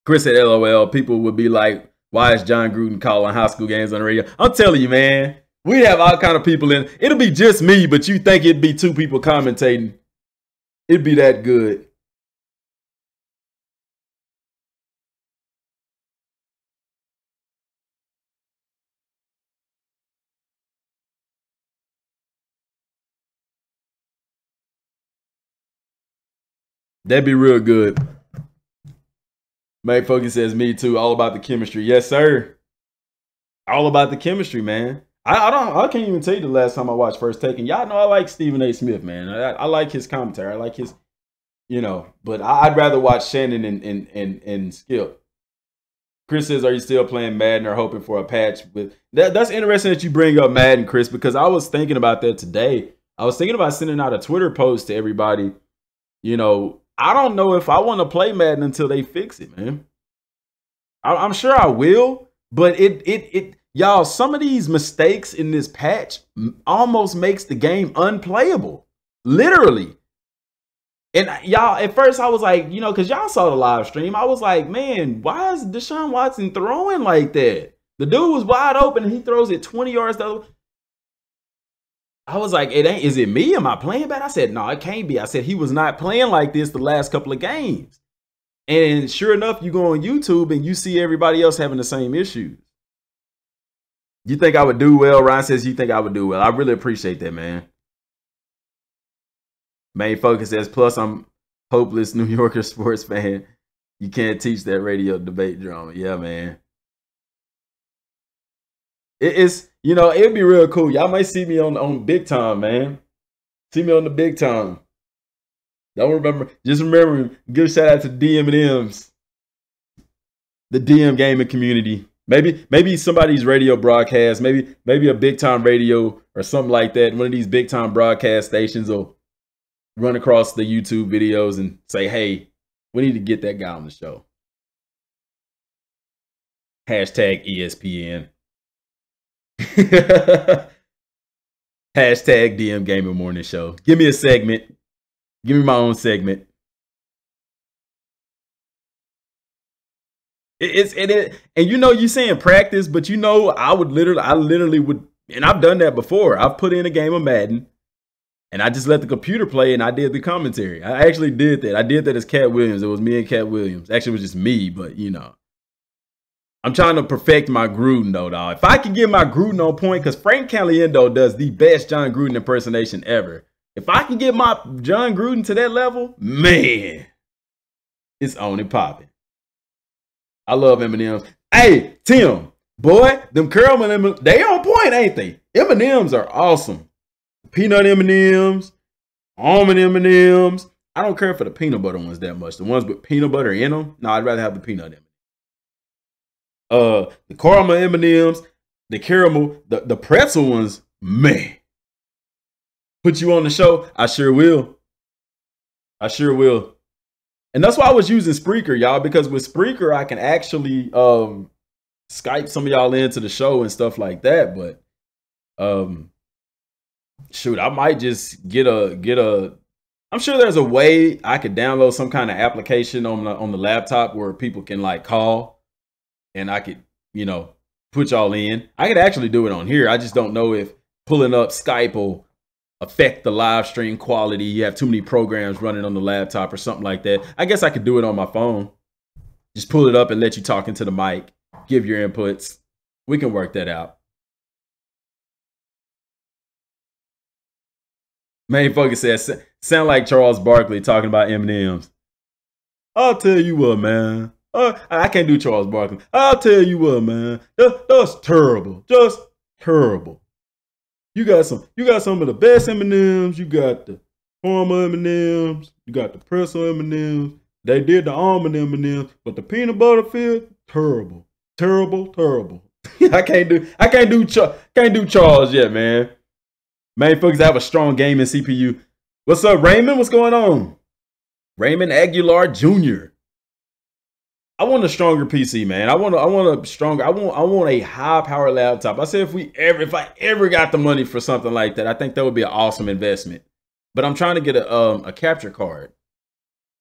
Chris said, LOL, people would be like, why is John Gruden calling high school games on the radio? I'm telling you, man, we have all kind of people in. It'll be just me, but you think it'd be two people commentating. It'd be that good. That'd be real good. Mike Focus says, me too. All about the chemistry. Yes, sir. All about the chemistry, man. I can't even tell you the last time I watched First Take. And y'all know I like Stephen A. Smith, man. I like his commentary. I like his, you know, but I'd rather watch Shannon and Skip. Chris says, are you still playing Madden or hoping for a patch? With that's interesting that you bring up Madden, Chris, because I was thinking about that today. I was thinking about sending out a Twitter post to everybody. You know, I don't know if I want to play Madden until they fix it, man. I'm sure I will, but y'all, some of these mistakes in this patch almost makes the game unplayable. Literally. And y'all, at first I was like, because y'all saw the live stream, I was like, man, why is Deshaun Watson throwing like that? The dude was wide open and he throws it 20 yards though. I was like, is it me? Am I playing bad? I said, no, it can't be. I said he was not playing like this the last couple of games. And sure enough, you go on YouTube and you see everybody else having the same issues. You think I would do well? Ryan says you think I would do well. I really appreciate that, man. Main focus says, plus I'm hopeless New Yorker sports fan. You can't teach that radio debate drama. Yeah, man. It's, it'd be real cool. Y'all might see me on big time, man. See me on the big time. Just remember, give shout out to DM and M's, the DM gaming community. Maybe somebody's radio broadcast, maybe a big time radio or something like that. One of these big time broadcast stations will run across the YouTube videos and say, hey, we need to get that guy on the show. Hashtag ESPN. Hashtag DM Gaming Morning Show. Give me a segment. Give me my own segment. And you saying practice, but I literally would, and I've done that before. I've put in a game of Madden and I just let the computer play and I did the commentary. I actually did that. I did that as Cat Williams. It was me and Cat Williams. Actually, it was just me, but I'm trying to perfect my Gruden though, dog. If I can get my Gruden on point, because Frank Caliendo does the best John Gruden impersonation ever. If I can get my John Gruden to that level, man, it's on and popping. I love M&M's. Hey, Tim, boy, them caramel M&M's, they on point, ain't they? M&M's are awesome. Peanut M&M's, almond M&M's. I don't care for the peanut butter ones that much. The ones with peanut butter in them, no, I'd rather have the peanut M&M's. The caramel M&M's, the caramel, the pretzel ones, man. Put you on the show? I sure will. I sure will. And that's why I was using Spreaker, y'all, because with Spreaker, I can actually Skype some of y'all into the show and stuff like that. But shoot, I might just get a I'm sure there's a way I could download some kind of application on the laptop where people can like call and I could, put y'all in. I could actually do it on here. I just don't know if pulling up Skype will affect the live stream quality. You have too many programs running on the laptop or something like that. I guess I could do it on my phone. Just pull it up and let you talk into the mic, give your inputs. We can work that out. Main focus says, sound like Charles Barkley talking about M&M's. I'll tell you what, man. I can't do Charles Barkley. I'll tell you what, man. That's terrible. Just terrible. You got some of the best M&M's. You got the caramel M&M's. You got the pretzel M&M's. They did the almond M&M's, but the peanut butter filled, terrible, terrible, terrible. I can't do Charles yet, man. Main focus, I have a strong gaming CPU. What's up, Raymond? What's going on? Raymond Aguilar Jr. I want a stronger PC, man. I want a high power laptop. I said if I ever got the money for something like that, I think that would be an awesome investment. But I'm trying to get a capture card,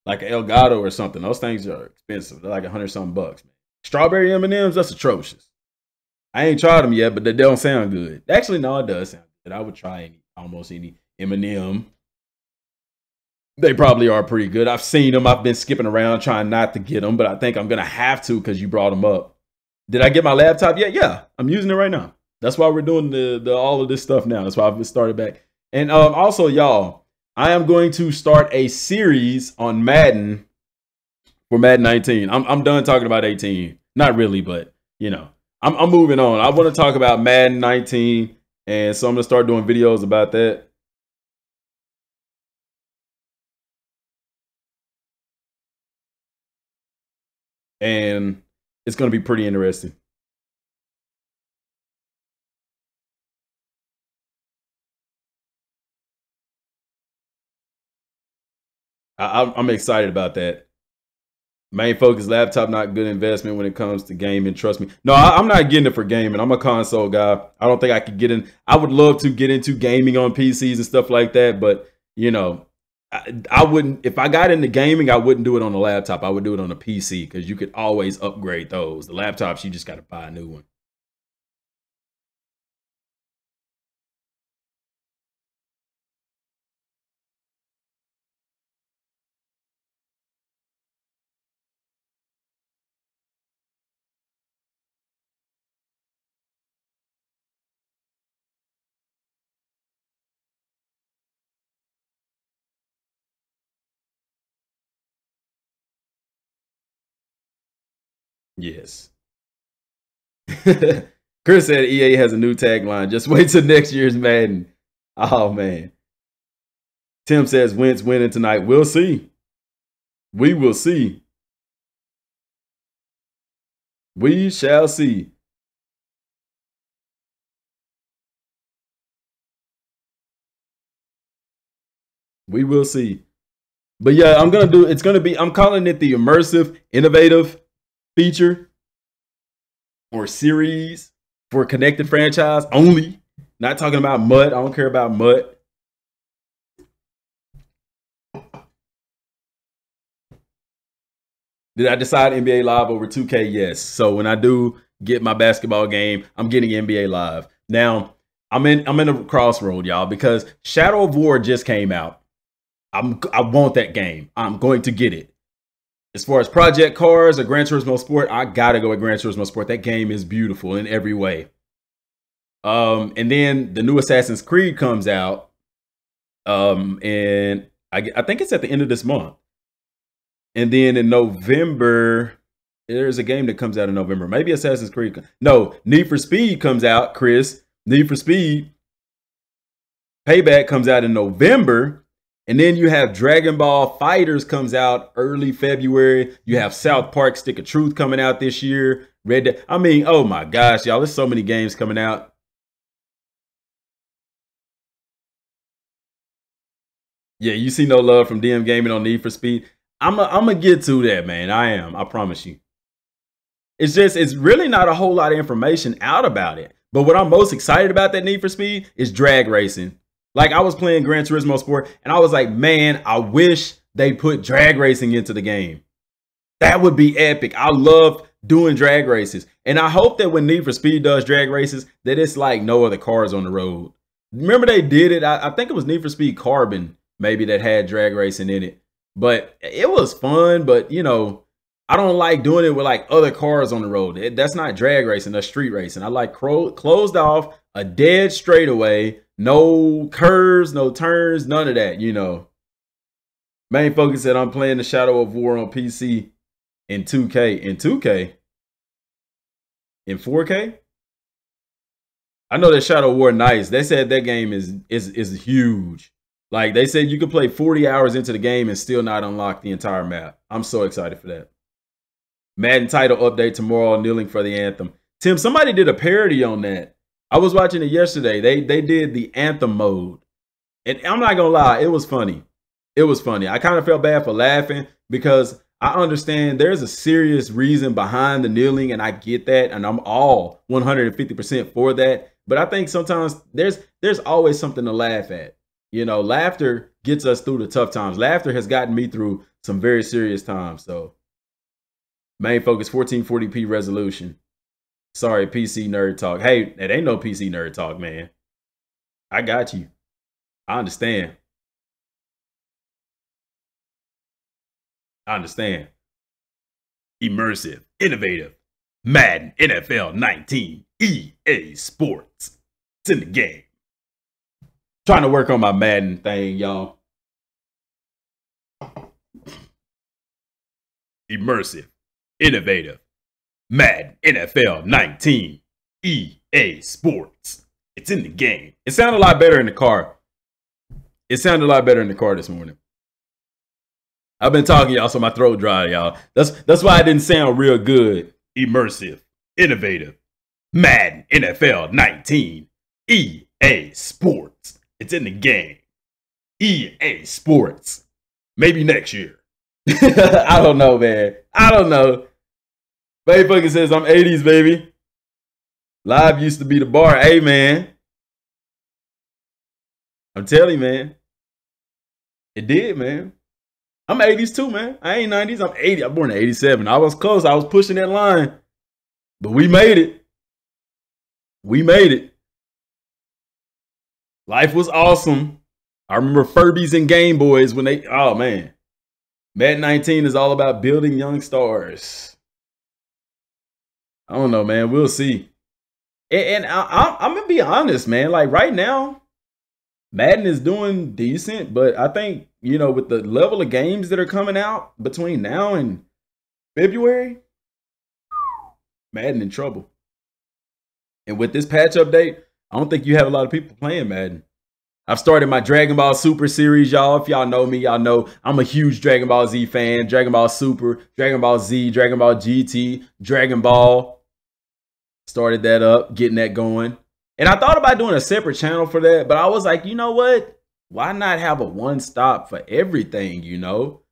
like an Elgato or something. Those things are expensive. They're like $100-something bucks, man. Strawberry M&Ms, that's atrocious. I ain't tried them yet, but they don't sound good. Actually, no, it does sound good. I would try almost any M&M. They probably are pretty good. I've seen them. I've been skipping around trying not to get them, but I think I'm going to have to because you brought them up. Did I get my laptop yet? Yeah, I'm using it right now. That's why we're doing the all of this stuff now. That's why I've started back. And also, y'all, I am going to start a series on Madden for Madden 19. I'm done talking about 18. Not really, but, I'm moving on. I want to talk about Madden 19, and so I'm going to start doing videos about that. And it's going to be pretty interesting. I'm excited about that. Main focus laptop, not good investment when it comes to gaming. Trust me. No, I'm not getting it for gaming. I'm a console guy. I don't think I could get in. I would love to get into gaming on PCs and stuff like that, but you know, I wouldn't. If I got into gaming, I wouldn't do it on a laptop. I would do it on a PC because you could always upgrade those. The laptops, you just got to buy a new one. Yes. Chris said EA has a new tagline. Just wait till next year's Madden. Oh man. Tim says Wentz winning tonight. We'll see. We will see. We shall see. We will see. But yeah, I'm calling it the immersive, innovative feature or series for connected franchise only. Not talking about MUT. I don't care about MUT. Did I decide NBA Live over 2K? Yes. So when I do get my basketball game, I'm getting NBA Live. Now, I'm in a crossroad, y'all, because Shadow of War just came out. I want that game. I'm going to get it. As far as Project Cars or Gran Turismo Sport, I gotta go with Gran Turismo Sport. That game is beautiful in every way. And then the new Assassin's Creed comes out. And I think it's at the end of this month. And then in November, there's a game that comes out in November. Maybe Assassin's Creed. No, Need for Speed comes out, Chris. Need for Speed. Payback comes out in November. And then you have Dragon Ball Fighters comes out early February. You have South Park Stick of Truth coming out this year. Red Dead. I mean, oh my gosh, y'all. There's so many games coming out. Yeah, you see no love from DM Gaming on Need for Speed. I'm gonna get to that, man. I am. I promise you. It's really not a whole lot of information out about it. But what I'm most excited about that Need for Speed is drag racing. Like I was playing Gran Turismo Sport and I was like, man, I wish they put drag racing into the game. That would be epic. I love doing drag races. And I hope that when Need for Speed does drag races, that it's like no other cars on the road. Remember they did it? I think it was Need for Speed Carbon maybe that had drag racing in it. But it was fun, but you know, I don't like doing it with like other cars on the road. That's not drag racing, that's street racing. I like closed off, a dead straightaway, no curves, no turns, none of that, you know. Main focus said I'm playing the Shadow of War on PC in 2K. In 2K? In 4K? I know that Shadow of War nice. They said that game is huge. Like they said you could play 40 hours into the game and still not unlock the entire map. I'm so excited for that. Madden title update tomorrow, kneeling for the anthem. Tim, somebody did a parody on that. I was watching it yesterday. They did the anthem mode. And I'm not gonna lie, it was funny. It was funny. I kind of felt bad for laughing because I understand there's a serious reason behind the kneeling, and I get that, and I'm all 150% for that. But I think sometimes there's always something to laugh at. You know, laughter gets us through the tough times. Laughter has gotten me through some very serious times. So main focus 1440p resolution. Sorry, PC nerd talk. Hey, it ain't no PC nerd talk, man. I got you. I understand. I understand. Immersive, innovative, Madden NFL 19, EA Sports. It's in the game. Trying to work on my Madden thing, y'all. Immersive, innovative, Madden NFL 19, EA Sports. It's in the game. It sounded a lot better in the car. It sounded a lot better in the car this morning. I've been talking, y'all, so my throat dry, y'all. That's why I didn't sound real good. Immersive, innovative, Madden NFL 19, EA Sports. It's in the game. EA Sports. Maybe next year. I don't know, man. I don't know. Baby fucking says I'm 80s, baby. Live used to be the bar. Hey, man. I'm telling you, man. It did, man. I'm 80s too, man. I ain't 90s. I'm 80. I'm born in 87. I was close. I was pushing that line. But we made it. We made it. Life was awesome. I remember Furbies and Game Boys when they, oh man. Madden 19 is all about building young stars. I don't know, man. We'll see. And I'm going to be honest, man. Like right now, Madden is doing decent, but I think, you know, with the level of games that are coming out between now and February, Madden in trouble. And with this patch update, I don't think you have a lot of people playing Madden. I've started my Dragon Ball Super series, y'all. If y'all know me, y'all know I'm a huge Dragon Ball Z fan. Dragon Ball Super, Dragon Ball Z, Dragon Ball GT, Dragon Ball. Started that up, getting that going. And I thought about doing a separate channel for that, but I was like, you know what? Why not have a one-stop for everything, you know?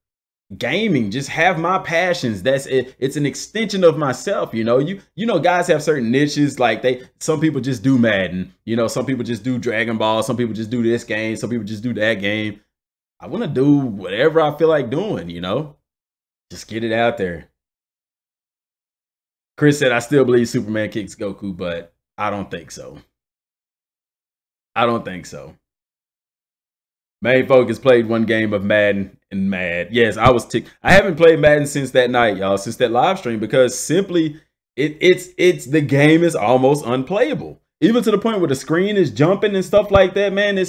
Gaming, just have my passions. That's it. It's an extension of myself, you know. You know, guys have certain niches. Like some people just do Madden, you know. Some people just do Dragon Ball. Some people just do this game. Some people just do that game. I want to do whatever I feel like doing, you know. Just get it out there. Chris said, I still believe Superman kicks Goku, but I don't think so. I don't think so. Main Focus played one game of Madden and mad. Yes, I was ticked. I haven't played Madden since that night, y'all, since that live stream, because simply it's the game is almost unplayable. Even to the point where the screen is jumping and stuff like that, man.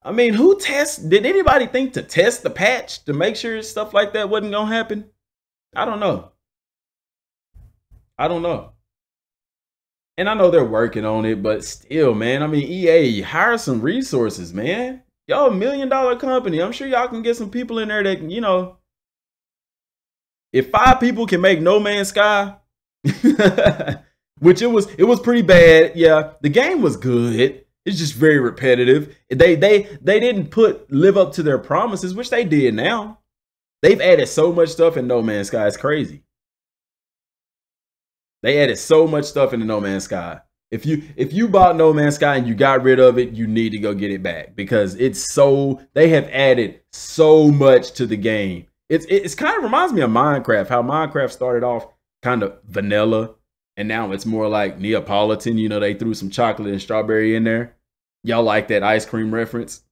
I mean, did anybody think to test the patch to make sure stuff like that wasn't gonna happen? I don't know. I don't know. And I know they're working on it, but still, man, I mean, EA, hire some resources, man. Y'all $1 million company. I'm sure y'all can get some people in there that can, you know, if 5 people can make No Man's Sky, which it was pretty bad. Yeah, the game was good. It's just very repetitive. They didn't live up to their promises, which they did now. They've added so much stuff in No Man's Sky. It's crazy. They added so much stuff into No Man's Sky. If you bought No Man's Sky and you got rid of it, you need to go get it back, because they have added so much to the game. It's kind of reminds me of Minecraft, how Minecraft started off kind of vanilla and now it's more like Neapolitan. You know, they threw some chocolate and strawberry in there. Y'all like that ice cream reference?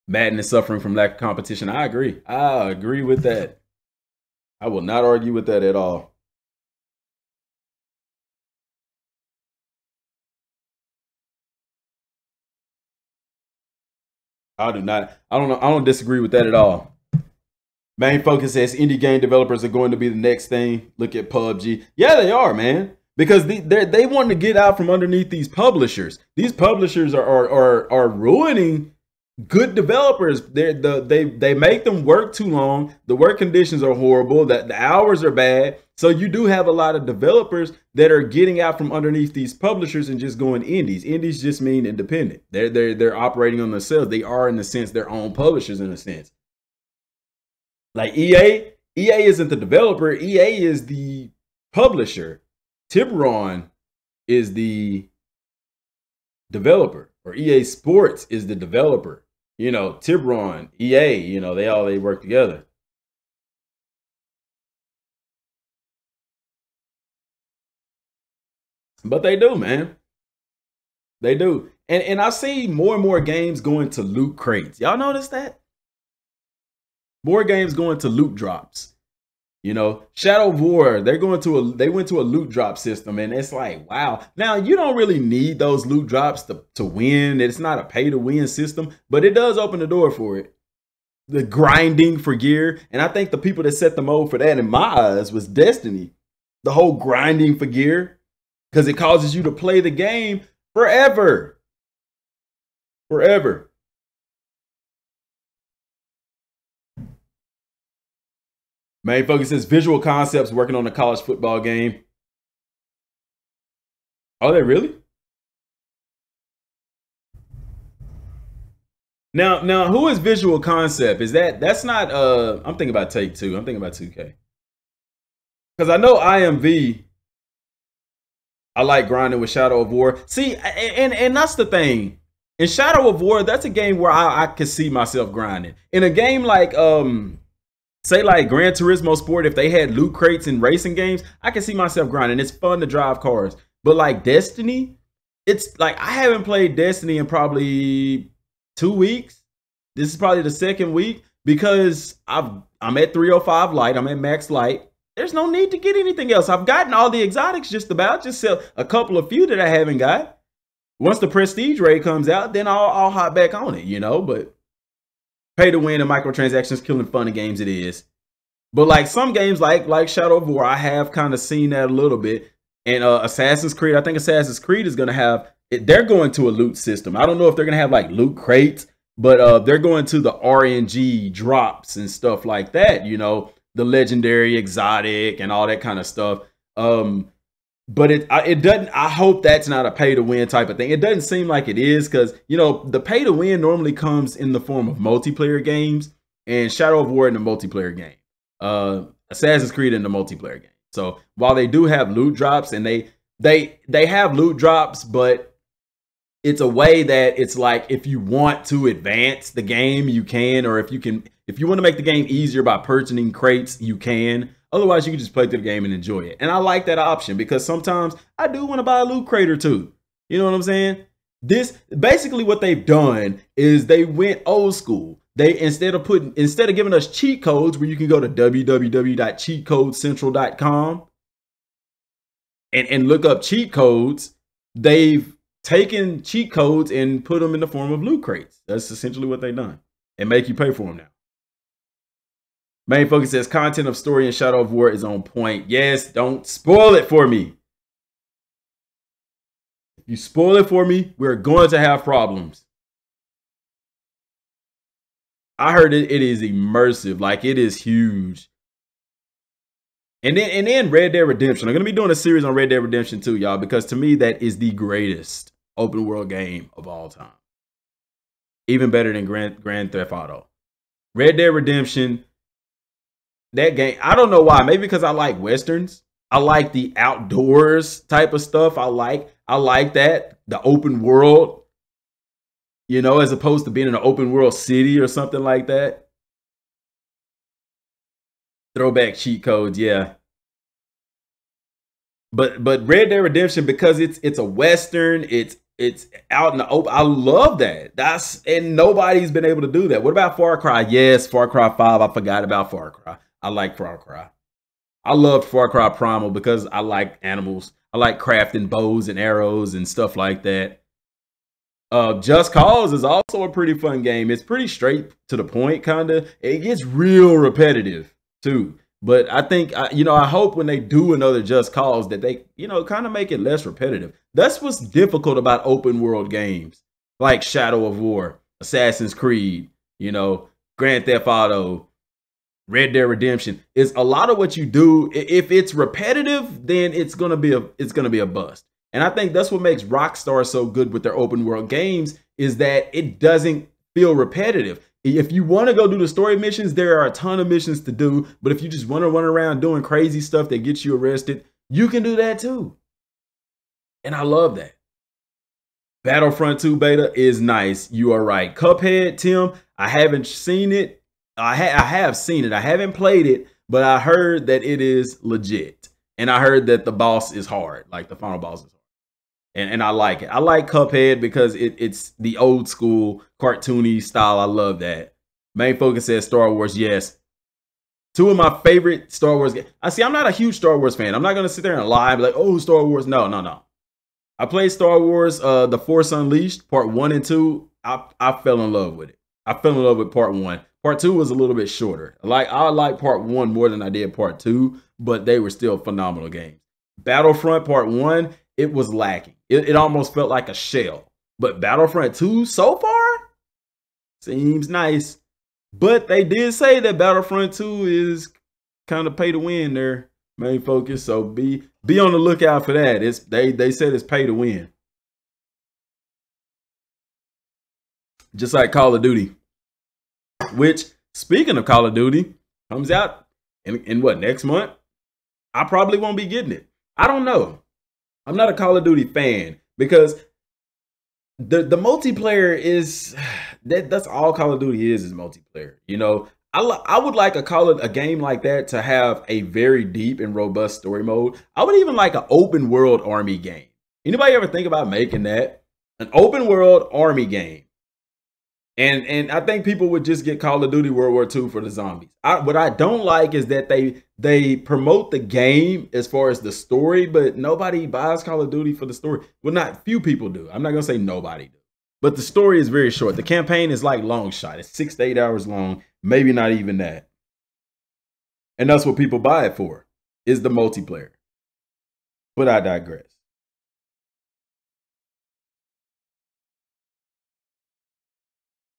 Madden is suffering from lack of competition. I agree. I agree with that. I will not argue with that at all. I do not. I don't disagree with that at all. Main Focus says indie game developers are going to be the next thing. Look at PUBG. Yeah, they are, man. Because they want to get out from underneath these publishers. These publishers are ruining good developers. They make them work too long. The work conditions are horrible. The hours are bad. So you do have a lot of developers that are getting out from underneath these publishers and just going indies. Indies just mean independent. They're operating on themselves. They are, in a sense, their own publishers in a sense. Like EA isn't the developer. EA is the publisher. Tiburon is the developer, or EA Sports is the developer. You know, Tiburon, EA, you know, they work together. But they do, man. They do. And I see more and more games going to loot crates. Y'all notice that? More games going to loot drops. You know, Shadow of War, they went to a loot drop system, and it's like, wow. Now, you don't really need those loot drops to win. It's not a pay to win system, but it does open the door for it. The grinding for gear. And I think the people that set the mode for that, in my eyes, was Destiny. The whole grinding for gear, because it causes you to play the game forever. Forever. Main Focus says Visual Concepts working on a college football game. Are they really? Now, who is Visual Concept? Is that's not I'm thinking about Take Two. I'm thinking about 2K. Because I know IMV, I like grinding with Shadow of War. See, and that's the thing. In Shadow of War, that's a game where I could see myself grinding. In a game like say like Gran Turismo Sport, if they had loot crates in racing games, I can see myself grinding. It's fun to drive cars. But like Destiny, it's like I haven't played Destiny in probably 2 weeks. This is probably the second week because I'm at 305 light. I'm at max light. There's no need to get anything else. I've gotten all the exotics just about, just a couple of few that I haven't got. Once the prestige raid comes out, then I'll hop back on it, you know. But pay to win and microtransactions killing fun in games it is. But like some games like Shadow of War, I have kind of seen that a little bit. And Assassin's Creed, I think Assassin's Creed is gonna have they're going to a loot system. I don't know if they're gonna have like loot crates, but they're going to the RNG drops and stuff like that, you know, the legendary exotic and all that kind of stuff. But it doesn't, I hope that's not a pay to win type of thing. It doesn't seem like it is, because you know the pay to win normally comes in the form of multiplayer games, and Shadow of War in the multiplayer game, Assassin's Creed in the multiplayer game. So while they do have loot drops, and they have loot drops, but it's a way that it's like if you want to advance the game, you can, or if you want to make the game easier by purchasing crates, you can. Otherwise, you can just play through the game and enjoy it. And I like that option because sometimes I do want to buy a loot crate or two. You know what I'm saying? This basically what they've done is they went old school. They instead of giving us cheat codes where you can go to www.cheatcodecentral.com and look up cheat codes, they've taken cheat codes and put them in the form of loot crates. That's essentially what they've done, and make you pay for them now. Main Focus says content of story in Shadow of War is on point. Yes, don't spoil it for me. If you spoil it for me, we're going to have problems. I heard it is immersive, like it is huge. And then Red Dead Redemption. I'm going to be doing a series on Red Dead Redemption too, y'all, because to me that is the greatest open world game of all time. Even better than Grand Theft Auto. Red Dead Redemption, that game, I don't know why. Maybe because I like Westerns. I like the outdoors type of stuff. I like that. The open world, you know, as opposed to being in an open world city or something like that. Throwback cheat codes, yeah. But Red Dead Redemption, because it's a Western, it's out in the open. I love that. And nobody's been able to do that. What about Far Cry? Yes, Far Cry 5. I forgot about Far Cry. I like Far Cry. I loved Far Cry Primal because I like animals. I like crafting bows and arrows and stuff like that. Just Cause is also a pretty fun game. It's pretty straight to the point, kind of. It gets real repetitive too. But I think, you know, I hope when they do another Just Cause that they, you know, kind of make it less repetitive. That's what's difficult about open world games like Shadow of War, Assassin's Creed, you know, Grand Theft Auto, Red Dead Redemption. Is a lot of what you do, if it's repetitive, then it's gonna be a bust. And I think that's what makes Rockstar so good with their open world games, is that it doesn't feel repetitive. If you want to go do the story missions, there are a ton of missions to do. But if you just want to run around doing crazy stuff that gets you arrested, you can do that too. And I love that. Battlefront 2 beta is nice. You are right. Cuphead, Tim, I haven't seen it. I have seen it. I haven't played it, but I heard that it is legit. And I heard that the boss is hard, like the final boss is hard. And I like it. I like Cuphead because it's the old school cartoony style. I love that. Main Focus says Star Wars. Yes. Two of my favorite Star Wars games. I'm not a huge Star Wars fan. I'm not going to sit there and lie and be like, oh, Star Wars. No. I played Star Wars, The Force Unleashed, part 1 and 2. I fell in love with it. I fell in love with part 1. Part 2 was a little bit shorter. I like part 1 more than I did part 2, but they were still phenomenal games. Battlefront part 1, it was lacking. It almost felt like a shell. But Battlefront 2 so far seems nice. But they did say that Battlefront 2 is kind of pay to win their Main Focus. So be on the lookout for that. They said it's pay to win. just like Call of Duty. Which, speaking of Call of Duty, comes out in what, next month? I probably won't be getting it. I don't know. I'm not a Call of Duty fan because the multiplayer is that's all Call of Duty is multiplayer. You know, I would like a game like that to have a very deep and robust story mode. I would even like an open world army game. Anybody ever think about making that an open world army game? And I think people would just get Call of Duty World War II for the zombies. What I don't like is that they promote the game as far as the story, but nobody buys Call of Duty for the story. Well, not few people do. I'm not gonna say nobody do. But the story is very short. The campaign is like long shot. It's 6 to 8 hours long, maybe not even that. And that's what people buy it for, is the multiplayer. But I digress.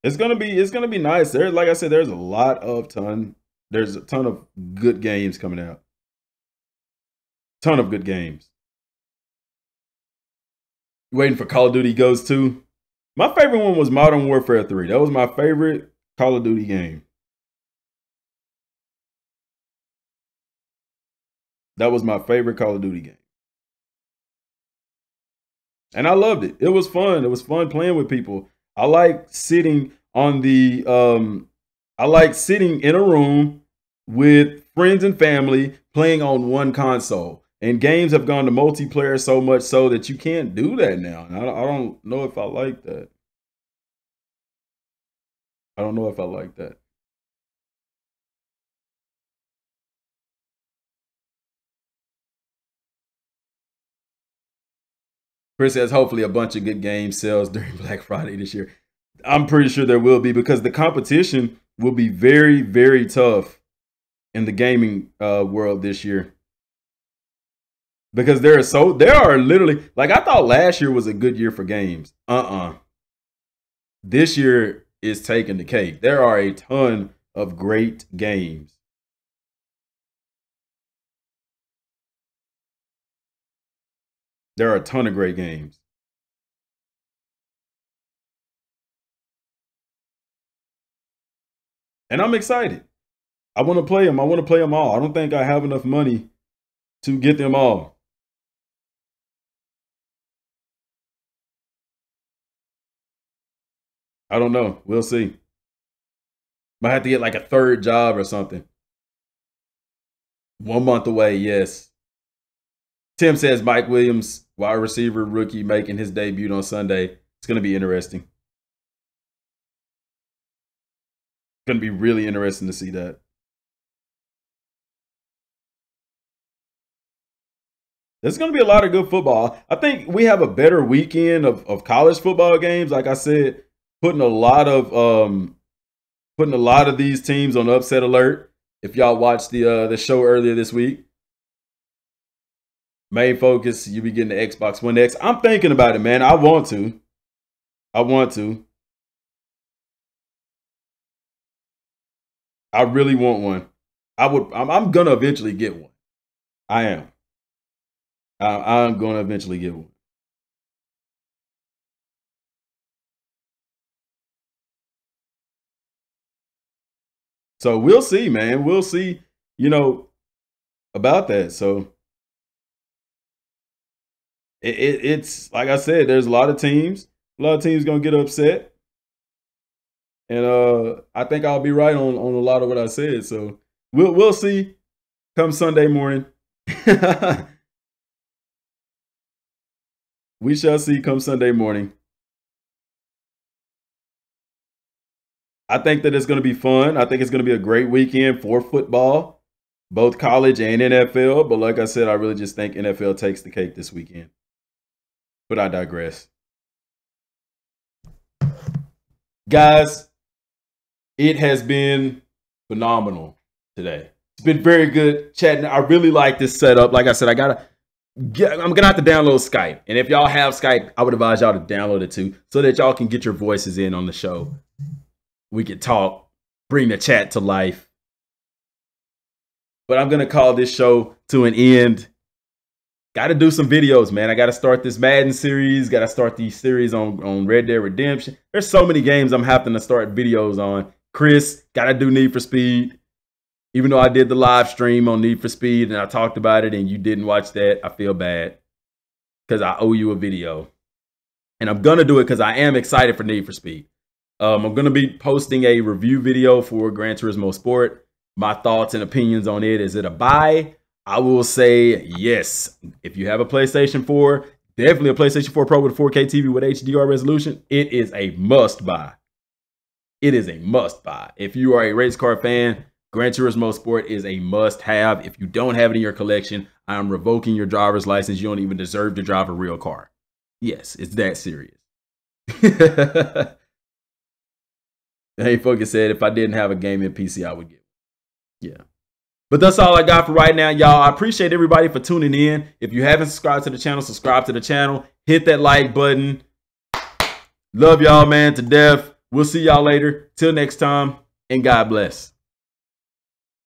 It's gonna be nice. Like I said, there's a ton of good games coming out. Ton of good games. Waiting for Call of Duty Ghosts 2. My favorite one was Modern Warfare 3. That was my favorite Call of Duty game. That was my favorite Call of Duty game. And I loved it. It was fun. It was fun playing with people. I like sitting on the I like sitting in a room with friends and family playing on one console. And games have gone to multiplayer so much so that you can't do that now. And I don't know if I like that. I don't know if I like that. Chris says hopefully a bunch of good game sales during Black Friday this year. I'm pretty sure there will be because the competition will be very, very tough in the gaming world this year. Because there are literally, like, I thought last year was a good year for games. This year is taking the cake. There are a ton of great games. There are a ton of great games. And I'm excited. I want to play them. I want to play them all. I don't think I have enough money to get them all. I don't know. We'll see. Might have to get like a third job or something. 1 month away, yes. Tim says Mike Williams, wide receiver rookie, making his debut on Sunday. It's going to be interesting. It's going to be really interesting to see that. There's going to be a lot of good football. I think we have a better weekend of college football games. Like I said, putting a lot of these teams on upset alert. If y'all watched the show earlier this week, main focus, you be getting the Xbox One X. I'm thinking about it, man. I want to. I really want one. I'm gonna eventually get one. I am. I'm gonna eventually get one. So we'll see, man. We'll see, about that. So it's like I said, there's a lot of teams. A lot of teams gonna get upset. And I think I'll be right on a lot of what I said. So we'll see come Sunday morning. We shall see come Sunday morning. I think that it's going to be fun. I think it's going to be a great weekend for football, both college and NFL. But like I said, I really just think NFL takes the cake this weekend. But I digress. Guys, it has been phenomenal today. It's been very good chatting. I really like this setup. Like I said, I'm going to have to download Skype. And if y'all have Skype, I would advise y'all to download it too so that y'all can get your voices in on the show. We could talk, bring the chat to life. But I'm going to call this show to an end. got to do some videos, man. I got to start this Madden series. Got to start these series on Red Dead Redemption. There's so many games I'm having to start videos on. Chris, got to do Need for Speed. Even though I did the live stream on Need for Speed and I talked about it and you didn't watch that, I feel bad because I owe you a video. And I'm going to do it because I am excited for Need for Speed. I'm going to be posting a review video for Gran Turismo Sport. My thoughts and opinions on it. Is it a buy? I will say yes. If you have a PlayStation 4, definitely a PlayStation 4 Pro with a 4K TV with HDR resolution, it is a must buy. It is a must buy. If you are a race car fan, Gran Turismo Sport is a must have. If you don't have it in your collection, I'm revoking your driver's license. You don't even deserve to drive a real car. Yes, it's that serious. Hey, Focus said if I didn't have a gaming PC, I would get it. Yeah. But that's all I got for right now, y'all. I appreciate everybody for tuning in. If you haven't subscribed to the channel, subscribe to the channel. Hit that like button. Love y'all, man, to death. We'll see y'all later. Till next time, and God bless.